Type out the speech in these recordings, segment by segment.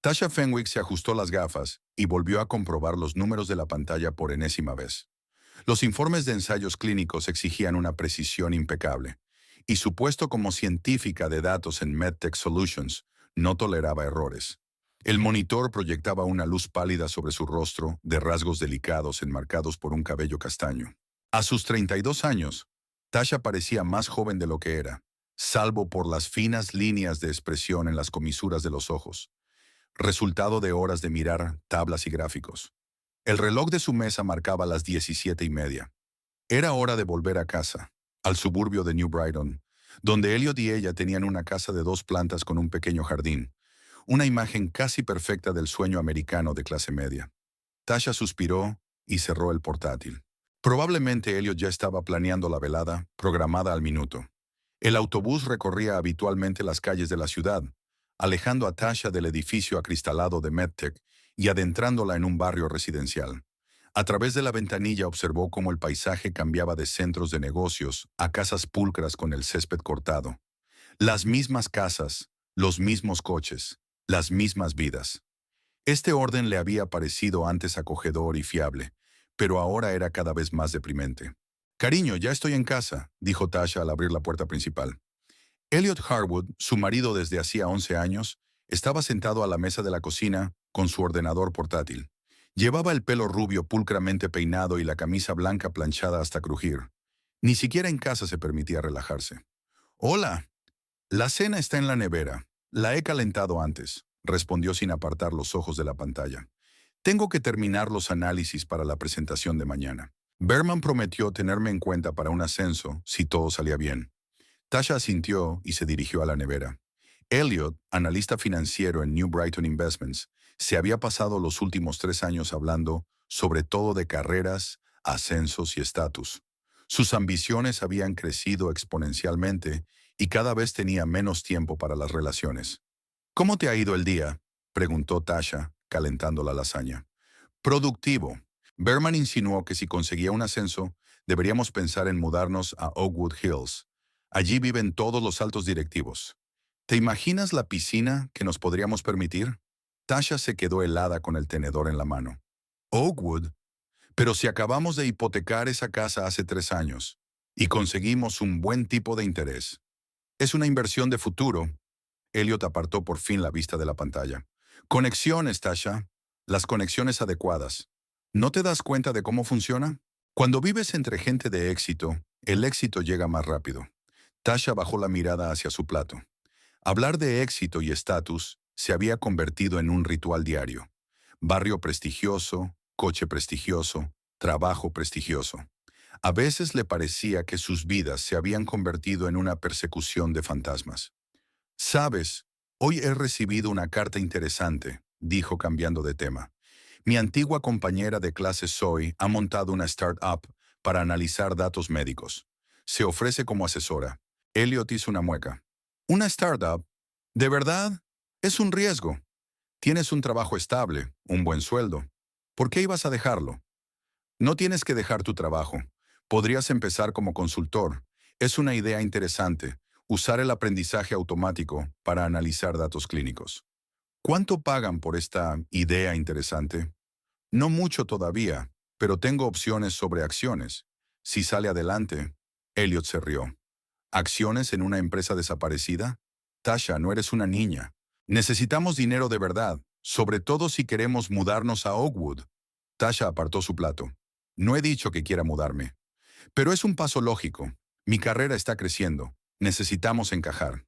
Tasha Fenwick se ajustó las gafas y volvió a comprobar los números de la pantalla por enésima vez. Los informes de ensayos clínicos exigían una precisión impecable, y su puesto como científica de datos en MedTech Solutions no toleraba errores. El monitor proyectaba una luz pálida sobre su rostro, de rasgos delicados enmarcados por un cabello castaño. A sus 32 años, Tasha parecía más joven de lo que era, salvo por las finas líneas de expresión en las comisuras de los ojos, resultado de horas de mirar tablas y gráficos. El reloj de su mesa marcaba las 17:30. Era hora de volver a casa, al suburbio de New Brighton, donde Elliot y ella tenían una casa de 2 plantas con un pequeño jardín, una imagen casi perfecta del sueño americano de clase media. Tasha suspiró y cerró el portátil. Probablemente Elliot ya estaba planeando la velada, programada al minuto. El autobús recorría habitualmente las calles de la ciudad, alejando a Tasha del edificio acristalado de MedTech y adentrándola en un barrio residencial. A través de la ventanilla observó cómo el paisaje cambiaba de centros de negocios a casas pulcras con el césped cortado. Las mismas casas, los mismos coches, las mismas vidas. Este orden le había parecido antes acogedor y fiable, pero ahora era cada vez más deprimente. «Cariño, ya estoy en casa», dijo Tasha al abrir la puerta principal. Elliot Harwood, su marido desde hacía 11 años, estaba sentado a la mesa de la cocina con su ordenador portátil. Llevaba el pelo rubio pulcramente peinado y la camisa blanca planchada hasta crujir. Ni siquiera en casa se permitía relajarse. «Hola, la cena está en la nevera. La he calentado antes», respondió sin apartar los ojos de la pantalla. «Tengo que terminar los análisis para la presentación de mañana. Berman prometió tenerme en cuenta para un ascenso si todo salía bien». Tasha asintió y se dirigió a la nevera. Elliot, analista financiero en New Brighton Investments, se había pasado los últimos 3 años hablando sobre todo de carreras, ascensos y estatus. Sus ambiciones habían crecido exponencialmente y cada vez tenía menos tiempo para las relaciones. «¿Cómo te ha ido el día?», preguntó Tasha, calentando la lasaña. «Productivo». Berman insinuó que si conseguía un ascenso, deberíamos pensar en mudarnos a Oakwood Hills. Allí viven todos los altos directivos. ¿Te imaginas la piscina que nos podríamos permitir? Tasha se quedó helada con el tenedor en la mano. «Oakwood, pero si acabamos de hipotecar esa casa hace 3 años y conseguimos un buen tipo de interés. Es una inversión de futuro». Elliot apartó por fin la vista de la pantalla. «Conexiones, Tasha. Las conexiones adecuadas. ¿No te das cuenta de cómo funciona? Cuando vives entre gente de éxito, el éxito llega más rápido». Tasha bajó la mirada hacia su plato. Hablar de éxito y estatus se había convertido en un ritual diario. Barrio prestigioso, coche prestigioso, trabajo prestigioso. A veces le parecía que sus vidas se habían convertido en una persecución de fantasmas. «Sabes, hoy he recibido una carta interesante», dijo cambiando de tema. «Mi antigua compañera de clase Zoe ha montado una startup para analizar datos médicos. Se ofrece como asesora». Elliot hizo una mueca. «¿Una startup? ¿De verdad? Es un riesgo. Tienes un trabajo estable, un buen sueldo. ¿Por qué ibas a dejarlo?» «No tienes que dejar tu trabajo. Podrías empezar como consultor. Es una idea interesante, usar el aprendizaje automático para analizar datos clínicos». «¿Cuánto pagan por esta idea interesante?» «No mucho todavía, pero tengo opciones sobre acciones. Si sale adelante». Elliot se rió. «¿Acciones en una empresa desaparecida? Tasha, no eres una niña. Necesitamos dinero de verdad, sobre todo si queremos mudarnos a Oakwood». Tasha apartó su plato. «No he dicho que quiera mudarme. Pero es un paso lógico. Mi carrera está creciendo. Necesitamos encajar».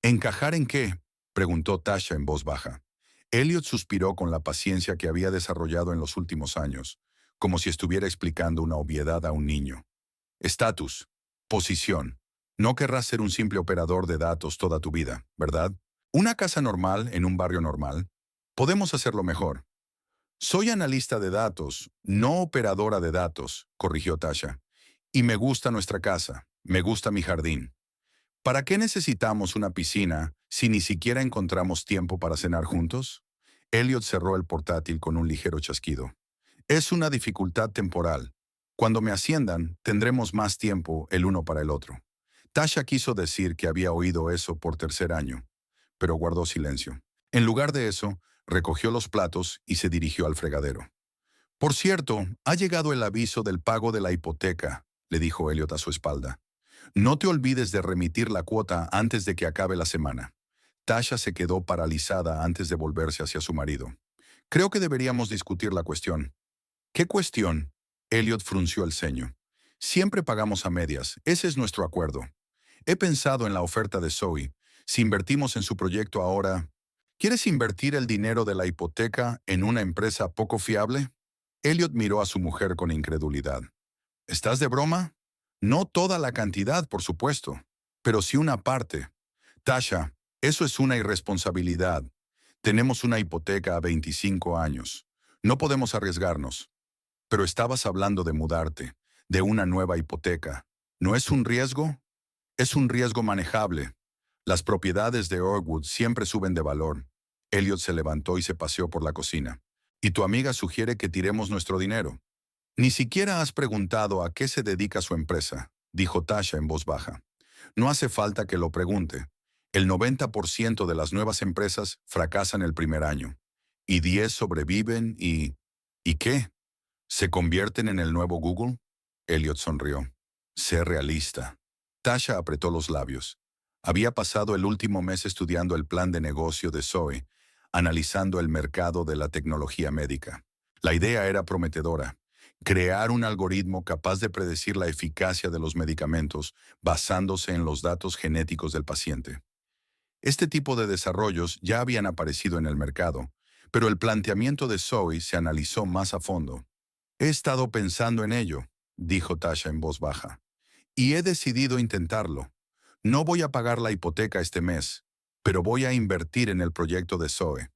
«¿Encajar en qué?», preguntó Tasha en voz baja. Elliot suspiró con la paciencia que había desarrollado en los últimos años, como si estuviera explicando una obviedad a un niño. «Estatus. Posición. No querrás ser un simple operador de datos toda tu vida, ¿verdad? Una casa normal en un barrio normal. Podemos hacerlo mejor». «Soy analista de datos, no operadora de datos», corrigió Tasha. «Y me gusta nuestra casa, me gusta mi jardín. ¿Para qué necesitamos una piscina si ni siquiera encontramos tiempo para cenar juntos?» Elliot cerró el portátil con un ligero chasquido. «Es una dificultad temporal. Cuando me asciendan, tendremos más tiempo el uno para el otro». Tasha quiso decir que había oído eso por tercer año, pero guardó silencio. En lugar de eso, Recogió los platos y se dirigió al fregadero. Por cierto, ha llegado el aviso del pago de la hipoteca, le dijo Elliot a su espalda. No te olvides de remitir la cuota antes de que acabe la semana. Tasha se quedó paralizada antes de volverse hacia su marido. Creo que deberíamos discutir la cuestión. ¿Qué cuestión? Elliot frunció el ceño. Siempre pagamos a medias, ese es nuestro acuerdo. He pensado en la oferta de Zoe. Si invertimos en su proyecto ahora, ¿quieres invertir el dinero de la hipoteca en una empresa poco fiable? Elliot miró a su mujer con incredulidad. ¿Estás de broma? No toda la cantidad, por supuesto, pero sí una parte. Tasha, eso es una irresponsabilidad. Tenemos una hipoteca a 25 años. No podemos arriesgarnos. Pero estabas hablando de mudarte, de una nueva hipoteca. ¿No es un riesgo? Es un riesgo manejable. Las propiedades de Oakwood siempre suben de valor. Elliot se levantó y se paseó por la cocina. Y tu amiga sugiere que tiremos nuestro dinero. Ni siquiera has preguntado a qué se dedica su empresa, dijo Tasha en voz baja. No hace falta que lo pregunte. El 90% de las nuevas empresas fracasan el primer año. Y 10 sobreviven y... ¿Y qué? ¿Se convierten en el nuevo Google? Elliot sonrió. Sé realista. Tasha apretó los labios. Había pasado el último mes estudiando el plan de negocio de Zoe, analizando el mercado de la tecnología médica. La idea era prometedora. Crear un algoritmo capaz de predecir la eficacia de los medicamentos basándose en los datos genéticos del paciente. Este tipo de desarrollos ya habían aparecido en el mercado, pero el planteamiento de Zoe se analizó más a fondo. He estado pensando en ello, dijo Tasha en voz baja, y he decidido intentarlo. No voy a pagar la hipoteca este mes, pero voy a invertir en el proyecto de Zoe.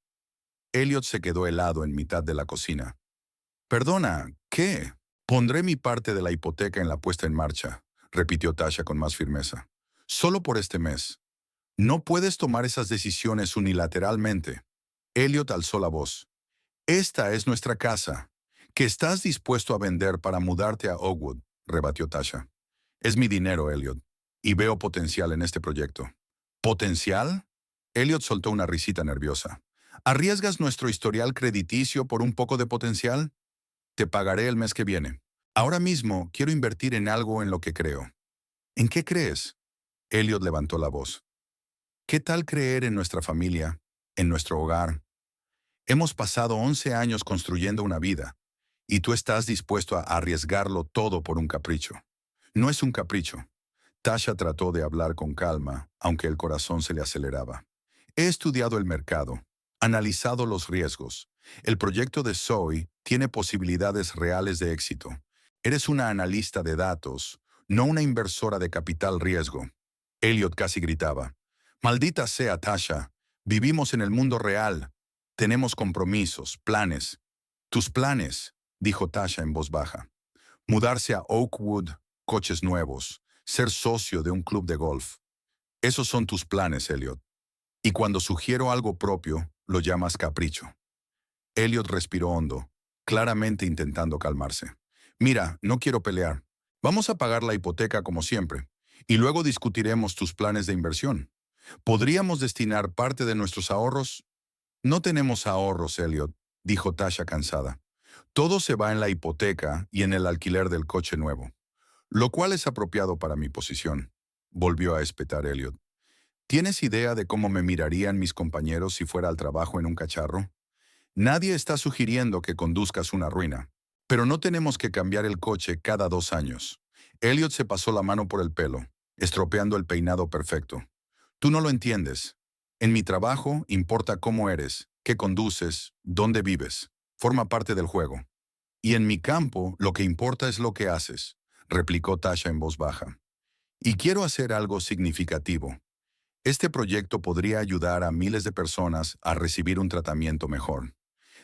Elliot se quedó helado en mitad de la cocina. Perdona, ¿qué? Pondré mi parte de la hipoteca en la puesta en marcha, repitió Tasha con más firmeza. Solo por este mes. No puedes tomar esas decisiones unilateralmente. Elliot alzó la voz. Esta es nuestra casa, que estás dispuesto a vender para mudarte a Oakwood, rebatió Tasha. Es mi dinero, Elliot, y veo potencial en este proyecto. ¿Potencial? Elliot soltó una risita nerviosa. ¿Arriesgas nuestro historial crediticio por un poco de potencial? Te pagaré el mes que viene. Ahora mismo quiero invertir en algo en lo que creo. ¿En qué crees? Elliot levantó la voz. ¿Qué tal creer en nuestra familia, en nuestro hogar? Hemos pasado 11 años construyendo una vida, y tú estás dispuesto a arriesgarlo todo por un capricho. No es un capricho. Tasha trató de hablar con calma, aunque el corazón se le aceleraba. He estudiado el mercado, analizado los riesgos. El proyecto de Zoe tiene posibilidades reales de éxito. Eres una analista de datos, no una inversora de capital riesgo. Elliot casi gritaba. Maldita sea, Tasha. Vivimos en el mundo real. Tenemos compromisos, planes. Tus planes, dijo Tasha en voz baja. Mudarse a Oakwood, coches nuevos, ser socio de un club de golf. Esos son tus planes, Elliot. Y cuando sugiero algo propio, lo llamas capricho. Elliot respiró hondo, claramente intentando calmarse. Mira, no quiero pelear. Vamos a pagar la hipoteca como siempre, y luego discutiremos tus planes de inversión. ¿Podríamos destinar parte de nuestros ahorros? No tenemos ahorros, Elliot, dijo Tasha cansada. Todo se va en la hipoteca y en el alquiler del coche nuevo, lo cual es apropiado para mi posición, volvió a espetar Elliot. ¿Tienes idea de cómo me mirarían mis compañeros si fuera al trabajo en un cacharro? Nadie está sugiriendo que conduzcas una ruina, pero no tenemos que cambiar el coche cada 2 años. Elliot se pasó la mano por el pelo, estropeando el peinado perfecto. Tú no lo entiendes. En mi trabajo importa cómo eres, qué conduces, dónde vives. Forma parte del juego. Y en mi campo lo que importa es lo que haces, replicó Tasha en voz baja. Y quiero hacer algo significativo. Este proyecto podría ayudar a miles de personas a recibir un tratamiento mejor.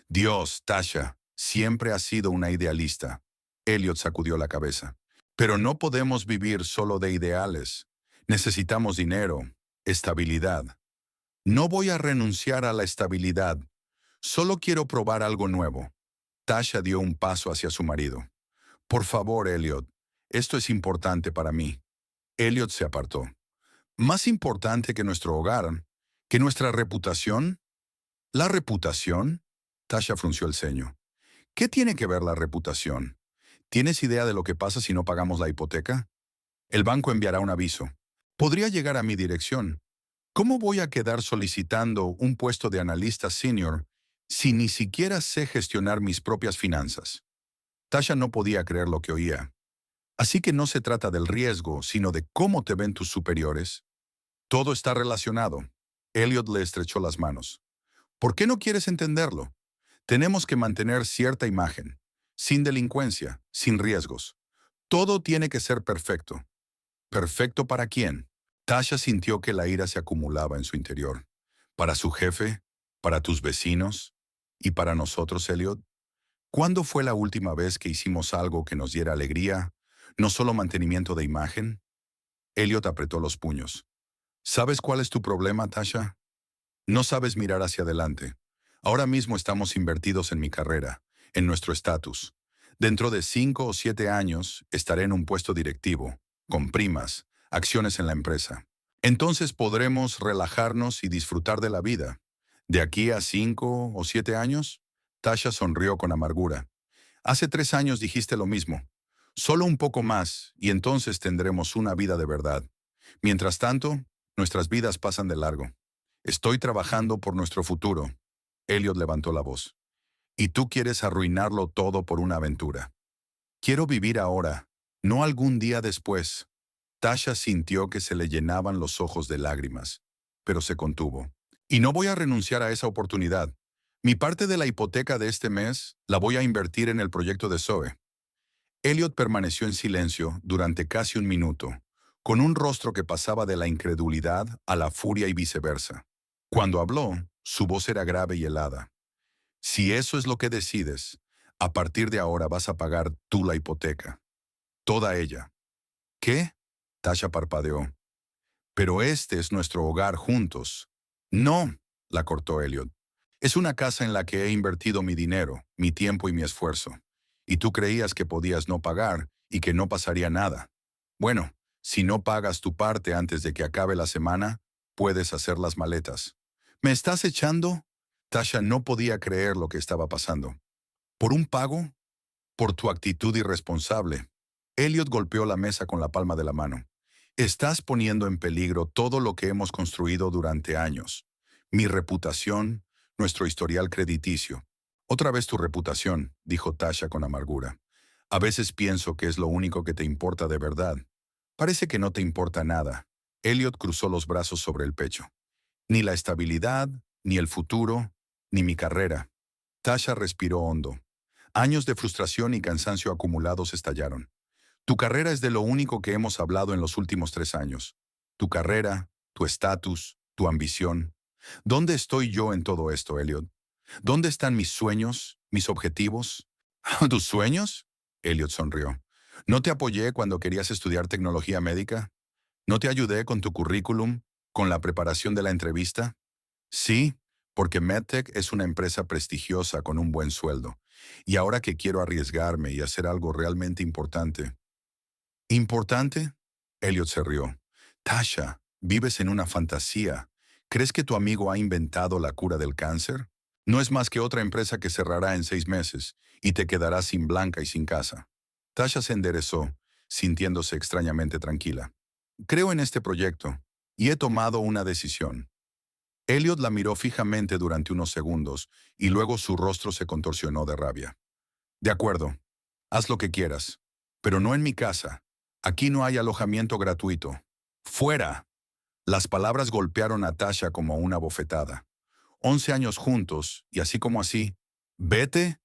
Dios, Tasha, siempre has sido una idealista. Elliot sacudió la cabeza. Pero no podemos vivir solo de ideales. Necesitamos dinero, estabilidad. No voy a renunciar a la estabilidad. Solo quiero probar algo nuevo. Tasha dio un paso hacia su marido. Por favor, Elliot, esto es importante para mí. Elliot se apartó. ¿Más importante que nuestro hogar? ¿Que nuestra reputación? ¿La reputación? Tasha frunció el ceño. ¿Qué tiene que ver la reputación? ¿Tienes idea de lo que pasa si no pagamos la hipoteca? El banco enviará un aviso. Podría llegar a mi dirección. ¿Cómo voy a quedar solicitando un puesto de analista senior si ni siquiera sé gestionar mis propias finanzas? Tasha no podía creer lo que oía. Así que no se trata del riesgo, sino de cómo te ven tus superiores. Todo está relacionado. Elliot le estrechó las manos. ¿Por qué no quieres entenderlo? Tenemos que mantener cierta imagen, sin delincuencia, sin riesgos. Todo tiene que ser perfecto. ¿Perfecto para quién? Tasha sintió que la ira se acumulaba en su interior. ¿Para su jefe? ¿Para tus vecinos? ¿Y para nosotros, Elliot? ¿Cuándo fue la última vez que hicimos algo que nos diera alegría, no solo mantenimiento de imagen? Elliot apretó los puños. ¿Sabes cuál es tu problema, Tasha? No sabes mirar hacia adelante. Ahora mismo estamos invertidos en mi carrera, en nuestro estatus. Dentro de 5 o 7 años estaré en un puesto directivo, con primas, acciones en la empresa. Entonces podremos relajarnos y disfrutar de la vida. ¿De aquí a 5 o 7 años? Tasha sonrió con amargura. Hace 3 años dijiste lo mismo. Solo un poco más y entonces tendremos una vida de verdad. Mientras tanto, nuestras vidas pasan de largo. Estoy trabajando por nuestro futuro. Elliot levantó la voz. Y tú quieres arruinarlo todo por una aventura. Quiero vivir ahora, no algún día después. Tasha sintió que se le llenaban los ojos de lágrimas, pero se contuvo. Y no voy a renunciar a esa oportunidad. Mi parte de la hipoteca de este mes la voy a invertir en el proyecto de Zoe. Elliot permaneció en silencio durante casi un minuto, con un rostro que pasaba de la incredulidad a la furia y viceversa. Cuando habló, su voz era grave y helada. Si eso es lo que decides, a partir de ahora vas a pagar tú la hipoteca. Toda ella. ¿Qué? Tasha parpadeó. Pero este es nuestro hogar juntos. No, la cortó Elliot. Es una casa en la que he invertido mi dinero, mi tiempo y mi esfuerzo. Y tú creías que podías no pagar y que no pasaría nada. Bueno, si no pagas tu parte antes de que acabe la semana, puedes hacer las maletas. ¿Me estás echando? Tasha no podía creer lo que estaba pasando. ¿Por un pago? Por tu actitud irresponsable. Elliot golpeó la mesa con la palma de la mano. Estás poniendo en peligro todo lo que hemos construido durante años. Mi reputación, nuestro historial crediticio. Otra vez tu reputación, dijo Tasha con amargura. A veces pienso que es lo único que te importa de verdad. Parece que no te importa nada. Elliot cruzó los brazos sobre el pecho. Ni la estabilidad, ni el futuro, ni mi carrera. Tasha respiró hondo. Años de frustración y cansancio acumulados estallaron. Tu carrera es de lo único que hemos hablado en los últimos 3 años. Tu carrera, tu estatus, tu ambición. ¿Dónde estoy yo en todo esto, Elliot? ¿Dónde están mis sueños, mis objetivos? ¿Tus sueños? Elliot sonrió. ¿No te apoyé cuando querías estudiar tecnología médica? ¿No te ayudé con tu currículum, con la preparación de la entrevista? Sí, porque MedTech es una empresa prestigiosa con un buen sueldo. Y ahora que quiero arriesgarme y hacer algo realmente importante. ¿Importante? Elliot se rió. Tasha, vives en una fantasía. ¿Crees que tu amigo ha inventado la cura del cáncer? No es más que otra empresa que cerrará en 6 meses y te quedarás sin blanca y sin casa. Tasha se enderezó, sintiéndose extrañamente tranquila. Creo en este proyecto y he tomado una decisión. Elliot la miró fijamente durante unos segundos y luego su rostro se contorsionó de rabia. De acuerdo, haz lo que quieras, pero no en mi casa. Aquí no hay alojamiento gratuito. ¡Fuera! Las palabras golpearon a Tasha como una bofetada. 11 años juntos, y así como así. ¿Vete?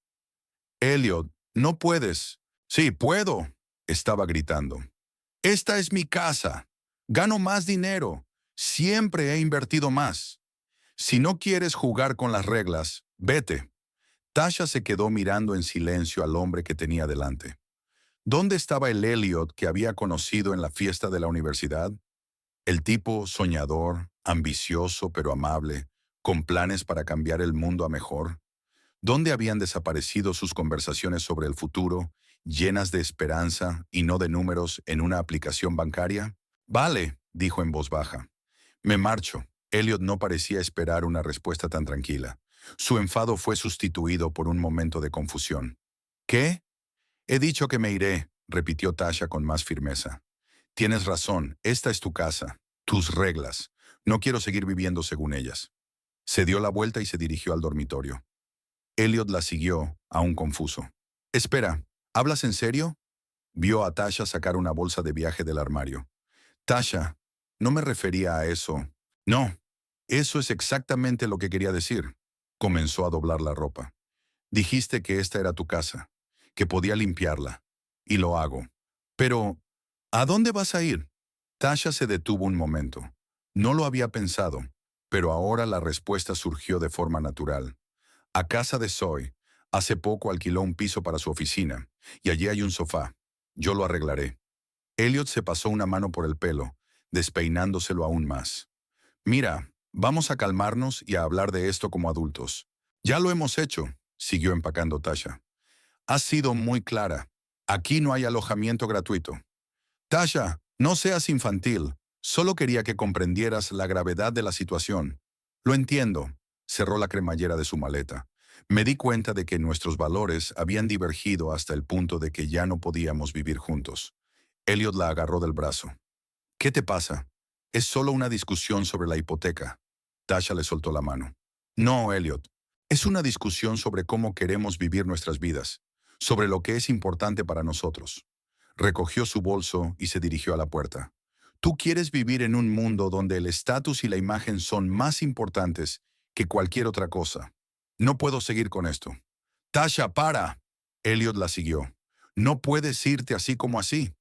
Elliot, no puedes. Sí, puedo, estaba gritando. Esta es mi casa. Gano más dinero. Siempre he invertido más. Si no quieres jugar con las reglas, vete. Tasha se quedó mirando en silencio al hombre que tenía delante. ¿Dónde estaba el Elliot que había conocido en la fiesta de la universidad? El tipo soñador, ambicioso pero amable, con planes para cambiar el mundo a mejor. ¿Dónde habían desaparecido sus conversaciones sobre el futuro, llenas de esperanza y no de números en una aplicación bancaria? Vale, dijo en voz baja. Me marcho. Elliot no parecía esperar una respuesta tan tranquila. Su enfado fue sustituido por un momento de confusión. ¿Qué? He dicho que me iré, repitió Tasha con más firmeza. Tienes razón, esta es tu casa, tus reglas. No quiero seguir viviendo según ellas. Se dio la vuelta y se dirigió al dormitorio. Elliot la siguió, aún confuso. Espera, ¿hablas en serio? Vio a Tasha sacar una bolsa de viaje del armario. Tasha, no me refería a eso. No, eso es exactamente lo que quería decir. Comenzó a doblar la ropa. Dijiste que esta era tu casa, que podía limpiarla. Y lo hago. Pero, ¿a dónde vas a ir? Tasha se detuvo un momento. No lo había pensado, pero ahora la respuesta surgió de forma natural. A casa de Zoe. Hace poco alquiló un piso para su oficina, y allí hay un sofá. Yo lo arreglaré. Elliot se pasó una mano por el pelo, despeinándoselo aún más. Mira, vamos a calmarnos y a hablar de esto como adultos. Ya lo hemos hecho, siguió empacando Tasha. Has sido muy clara. Aquí no hay alojamiento gratuito. Tasha, no seas infantil. Solo quería que comprendieras la gravedad de la situación. Lo entiendo. Cerró la cremallera de su maleta. Me di cuenta de que nuestros valores habían divergido hasta el punto de que ya no podíamos vivir juntos. Elliot la agarró del brazo. ¿Qué te pasa? Es solo una discusión sobre la hipoteca. Tasha le soltó la mano. No, Elliot. Es una discusión sobre cómo queremos vivir nuestras vidas, sobre lo que es importante para nosotros. Recogió su bolso y se dirigió a la puerta. Tú quieres vivir en un mundo donde el estatus y la imagen son más importantes que cualquier otra cosa. No puedo seguir con esto. Tasha, para. Elliot la siguió. No puedes irte así como así.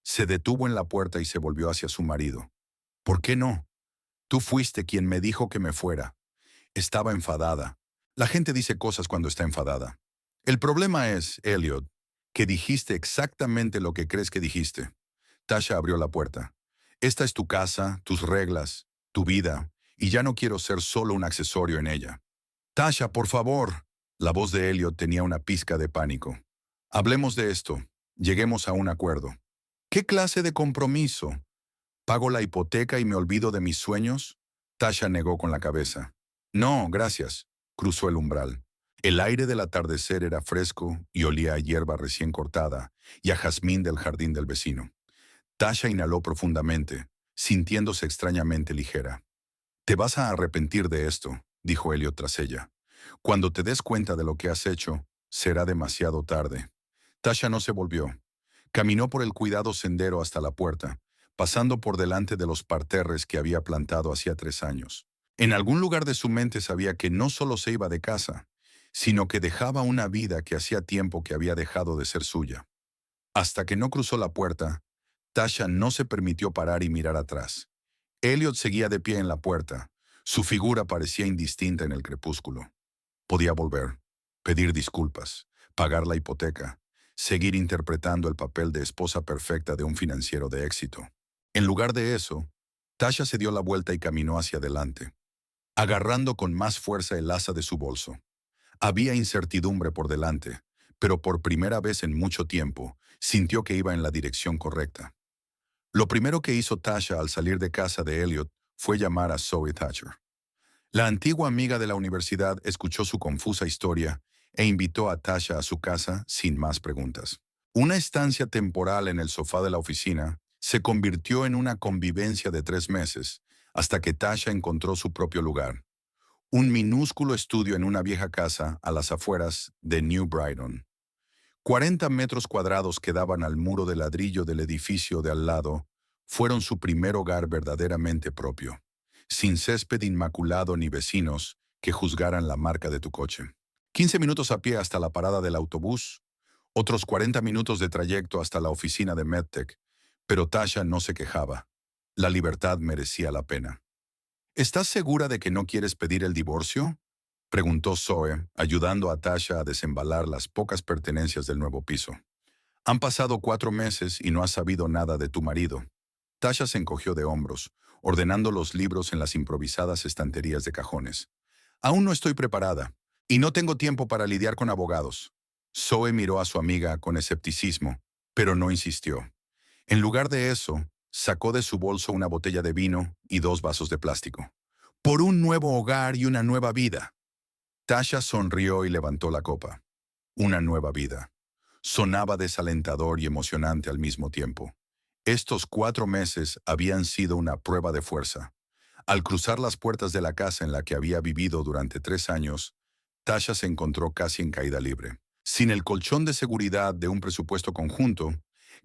Se detuvo en la puerta y se volvió hacia su marido. ¿Por qué no? Tú fuiste quien me dijo que me fuera. Estaba enfadada. La gente dice cosas cuando está enfadada. El problema es, Elliot, que dijiste exactamente lo que crees que dijiste. Tasha abrió la puerta. Esta es tu casa, tus reglas, tu vida, y ya no quiero ser solo un accesorio en ella. Tasha, por favor. La voz de Elliot tenía una pizca de pánico. Hablemos de esto. Lleguemos a un acuerdo. ¿Qué clase de compromiso? ¿Pago la hipoteca y me olvido de mis sueños? Tasha negó con la cabeza. No, gracias. Cruzó el umbral. El aire del atardecer era fresco y olía a hierba recién cortada y a jazmín del jardín del vecino. Tasha inhaló profundamente, sintiéndose extrañamente ligera. Te vas a arrepentir de esto, dijo Elliot tras ella. Cuando te des cuenta de lo que has hecho, será demasiado tarde. Tasha no se volvió. Caminó por el cuidado sendero hasta la puerta, pasando por delante de los parterres que había plantado hacía 3 años. En algún lugar de su mente sabía que no solo se iba de casa, sino que dejaba una vida que hacía tiempo que había dejado de ser suya. Hasta que no cruzó la puerta, Tasha no se permitió parar y mirar atrás. Elliot seguía de pie en la puerta. Su figura parecía indistinta en el crepúsculo. Podía volver, pedir disculpas, pagar la hipoteca, seguir interpretando el papel de esposa perfecta de un financiero de éxito. En lugar de eso, Tasha se dio la vuelta y caminó hacia adelante, agarrando con más fuerza el asa de su bolso. Había incertidumbre por delante, pero por primera vez en mucho tiempo, sintió que iba en la dirección correcta. Lo primero que hizo Tasha al salir de casa de Elliot fue llamar a Zoe Thatcher. La antigua amiga de la universidad escuchó su confusa historia e invitó a Tasha a su casa sin más preguntas. Una estancia temporal en el sofá de la oficina se convirtió en una convivencia de 3 meses, hasta que Tasha encontró su propio lugar. Un minúsculo estudio en una vieja casa a las afueras de New Brighton. 40 metros cuadrados que daban al muro de ladrillo del edificio de al lado fueron su primer hogar verdaderamente propio, sin césped inmaculado ni vecinos que juzgaran la marca de tu coche. 15 minutos a pie hasta la parada del autobús, otros 40 minutos de trayecto hasta la oficina de MedTech, pero Tasha no se quejaba. La libertad merecía la pena. ¿Estás segura de que no quieres pedir el divorcio? Preguntó Zoe, ayudando a Tasha a desembalar las pocas pertenencias del nuevo piso. Han pasado 4 meses y no has sabido nada de tu marido. Tasha se encogió de hombros, ordenando los libros en las improvisadas estanterías de cajones. Aún no estoy preparada, y no tengo tiempo para lidiar con abogados. Zoe miró a su amiga con escepticismo, pero no insistió. En lugar de eso, sacó de su bolso una botella de vino y 2 vasos de plástico. Por un nuevo hogar y una nueva vida. Tasha sonrió y levantó la copa. Una nueva vida. Sonaba desalentador y emocionante al mismo tiempo. Estos 4 meses habían sido una prueba de fuerza. Al cruzar las puertas de la casa en la que había vivido durante 3 años, Tasha se encontró casi en caída libre. Sin el colchón de seguridad de un presupuesto conjunto,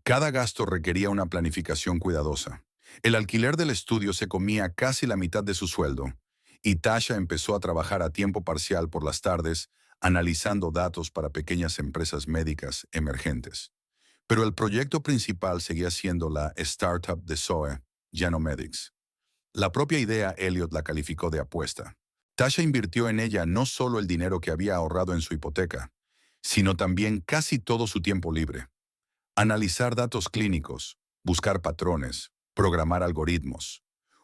cada gasto requería una planificación cuidadosa. El alquiler del estudio se comía casi la mitad de su sueldo, y Tasha empezó a trabajar a tiempo parcial por las tardes, analizando datos para pequeñas empresas médicas emergentes. Pero el proyecto principal seguía siendo la startup de Zoe, Genomedics. La propia idea Elliot la calificó de apuesta. Tasha invirtió en ella no solo el dinero que había ahorrado en su hipoteca, sino también casi todo su tiempo libre. Analizar datos clínicos, buscar patrones, programar algoritmos.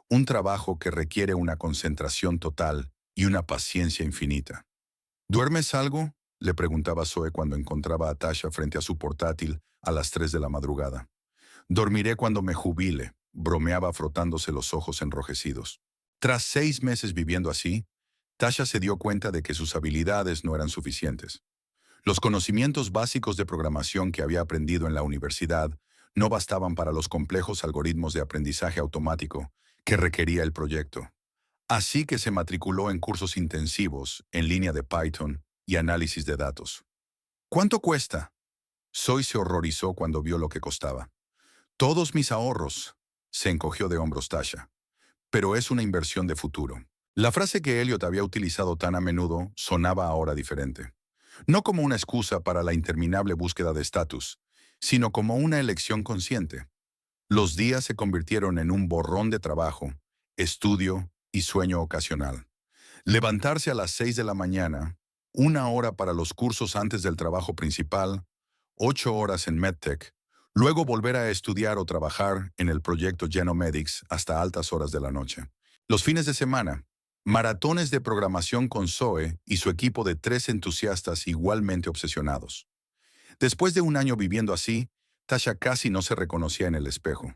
Un trabajo que requiere una concentración total y una paciencia infinita. ¿Duermes algo?, le preguntaba Zoe cuando encontraba a Tasha frente a su portátil a las 3 de la madrugada. Dormiré cuando me jubile, bromeaba frotándose los ojos enrojecidos. Tras 6 meses viviendo así, Tasha se dio cuenta de que sus habilidades no eran suficientes. Los conocimientos básicos de programación que había aprendido en la universidad no bastaban para los complejos algoritmos de aprendizaje automático que requería el proyecto. Así que se matriculó en cursos intensivos en línea de Python y análisis de datos. ¿Cuánto cuesta? Zoe se horrorizó cuando vio lo que costaba. Todos mis ahorros, se encogió de hombros Tasha. Pero es una inversión de futuro. La frase que Elliot había utilizado tan a menudo sonaba ahora diferente. No como una excusa para la interminable búsqueda de estatus, sino como una elección consciente. Los días se convirtieron en un borrón de trabajo, estudio y sueño ocasional. Levantarse a las 6 de la mañana, 1 hora para los cursos antes del trabajo principal, 8 horas en MedTech, luego volver a estudiar o trabajar en el proyecto Genomedics hasta altas horas de la noche. Los fines de semana, maratones de programación con Zoe y su equipo de 3 entusiastas igualmente obsesionados. Después de un año viviendo así, Tasha casi no se reconocía en el espejo.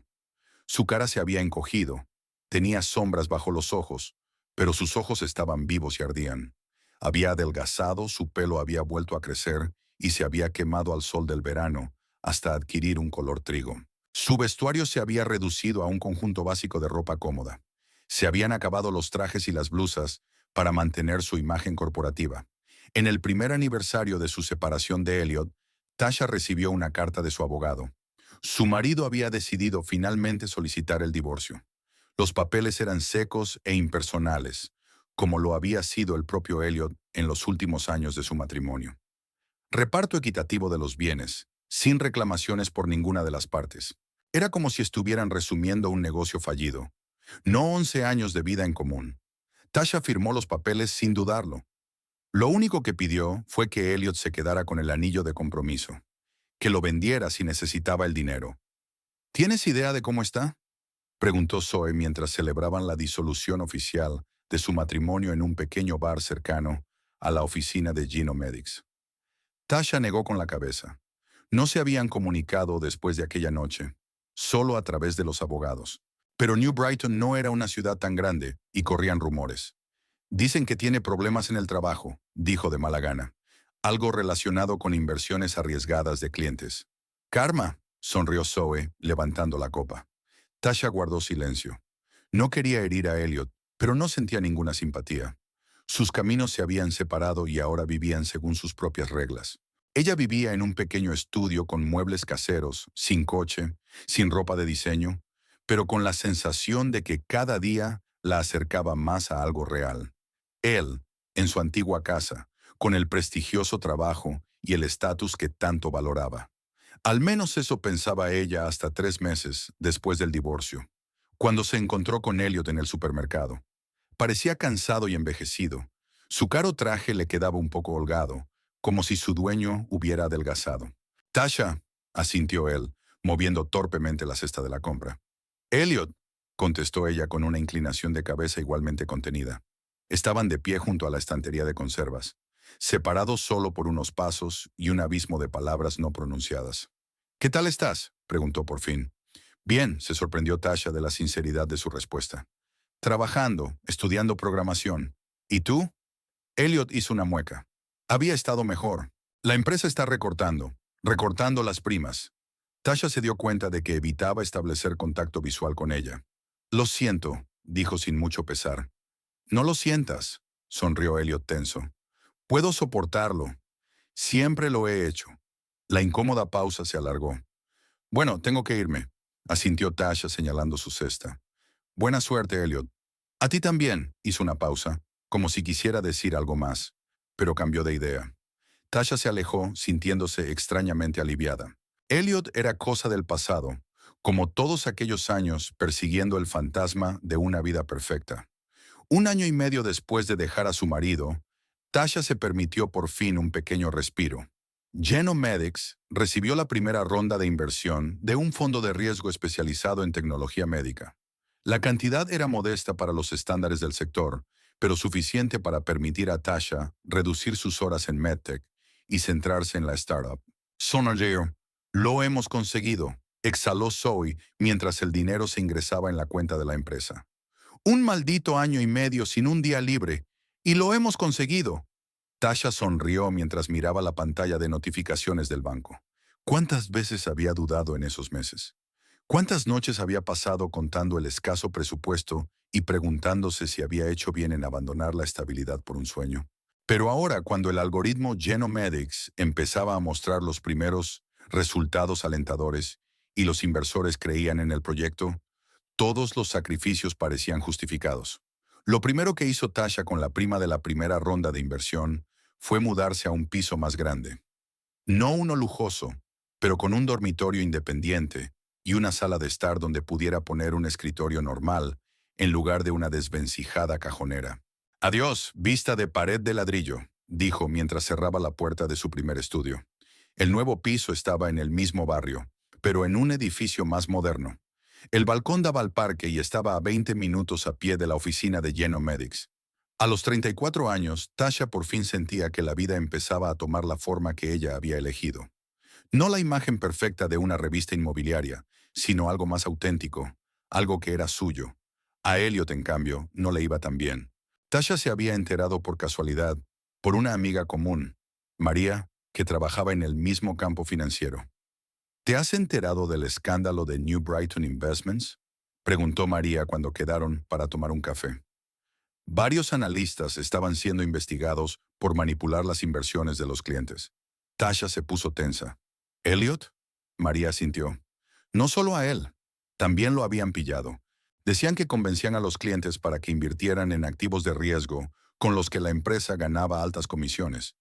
Su cara se había encogido, tenía sombras bajo los ojos, pero sus ojos estaban vivos y ardían. Había adelgazado, su pelo había vuelto a crecer y se había quemado al sol del verano hasta adquirir un color trigo. Su vestuario se había reducido a un conjunto básico de ropa cómoda. Se habían acabado los trajes y las blusas para mantener su imagen corporativa. En el primer aniversario de su separación de Elliot, Tasha recibió una carta de su abogado. Su marido había decidido finalmente solicitar el divorcio. Los papeles eran secos e impersonales, como lo había sido el propio Elliot en los últimos años de su matrimonio. Reparto equitativo de los bienes, sin reclamaciones por ninguna de las partes. Era como si estuvieran resumiendo un negocio fallido. No 11 años de vida en común. Tasha firmó los papeles sin dudarlo. Lo único que pidió fue que Elliot se quedara con el anillo de compromiso, que lo vendiera si necesitaba el dinero. ¿Tienes idea de cómo está?, preguntó Zoe mientras celebraban la disolución oficial de su matrimonio en un pequeño bar cercano a la oficina de Genomedics. Tasha negó con la cabeza. No se habían comunicado después de aquella noche, solo a través de los abogados. Pero New Brighton no era una ciudad tan grande y corrían rumores. Dicen que tiene problemas en el trabajo, dijo de mala gana. Algo relacionado con inversiones arriesgadas de clientes. Karma, sonrió Zoe, levantando la copa. Tasha guardó silencio. No quería herir a Elliot, pero no sentía ninguna simpatía. Sus caminos se habían separado y ahora vivían según sus propias reglas. Ella vivía en un pequeño estudio con muebles caseros, sin coche, sin ropa de diseño, pero con la sensación de que cada día la acercaba más a algo real. Él, en su antigua casa, con el prestigioso trabajo y el estatus que tanto valoraba. Al menos eso pensaba ella hasta 3 meses después del divorcio, cuando se encontró con Elliot en el supermercado. Parecía cansado y envejecido. Su caro traje le quedaba un poco holgado, como si su dueño hubiera adelgazado. Tasha, asintió él, moviendo torpemente la cesta de la compra. Elliot, contestó ella con una inclinación de cabeza igualmente contenida. Estaban de pie junto a la estantería de conservas, separados solo por unos pasos y un abismo de palabras no pronunciadas. ¿Qué tal estás?, preguntó por fin. Bien, se sorprendió Tasha de la sinceridad de su respuesta. Trabajando, estudiando programación. ¿Y tú? Elliot hizo una mueca. Había estado mejor. La empresa está recortando las primas. Tasha se dio cuenta de que evitaba establecer contacto visual con ella. Lo siento, dijo sin mucho pesar. No lo sientas, sonrió Elliot tenso. Puedo soportarlo. Siempre lo he hecho. La incómoda pausa se alargó. Bueno, tengo que irme, asintió Tasha señalando su cesta. Buena suerte, Elliot. A ti también, hizo una pausa, como si quisiera decir algo más, pero cambió de idea. Tasha se alejó, sintiéndose extrañamente aliviada. Elliot era cosa del pasado, como todos aquellos años persiguiendo el fantasma de una vida perfecta. Un año y medio después de dejar a su marido, Tasha se permitió por fin un pequeño respiro. Genomedics recibió la primera ronda de inversión de un fondo de riesgo especializado en tecnología médica. La cantidad era modesta para los estándares del sector, pero suficiente para permitir a Tasha reducir sus horas en MedTech y centrarse en la startup. Sonareo, lo hemos conseguido, exhaló Zoe mientras el dinero se ingresaba en la cuenta de la empresa. Un maldito año y medio sin un día libre, y lo hemos conseguido. Tasha sonrió mientras miraba la pantalla de notificaciones del banco. ¿Cuántas veces había dudado en esos meses? ¿Cuántas noches había pasado contando el escaso presupuesto y preguntándose si había hecho bien en abandonar la estabilidad por un sueño? Pero ahora, cuando el algoritmo Genomedics empezaba a mostrar los primeros resultados alentadores y los inversores creían en el proyecto, todos los sacrificios parecían justificados. Lo primero que hizo Tasha con la prima de la primera ronda de inversión fue mudarse a un piso más grande. No uno lujoso, pero con un dormitorio independiente y una sala de estar donde pudiera poner un escritorio normal en lugar de una desvencijada cajonera. Adiós, vista de pared de ladrillo, dijo mientras cerraba la puerta de su primer estudio. El nuevo piso estaba en el mismo barrio, pero en un edificio más moderno. El balcón daba al parque y estaba a 20 minutos a pie de la oficina de Genomedics. A los 34 años, Tasha por fin sentía que la vida empezaba a tomar la forma que ella había elegido. No la imagen perfecta de una revista inmobiliaria, sino algo más auténtico, algo que era suyo. A Elliot, en cambio, no le iba tan bien. Tasha se había enterado por casualidad, por una amiga común, María, que trabajaba en el mismo campo financiero. ¿Te has enterado del escándalo de New Brighton Investments? Preguntó María cuando quedaron para tomar un café. Varios analistas estaban siendo investigados por manipular las inversiones de los clientes. Tasha se puso tensa. ¿Elliot? María sintió. No solo a él, también lo habían pillado. Decían que convencían a los clientes para que invirtieran en activos de riesgo con los que la empresa ganaba altas comisiones.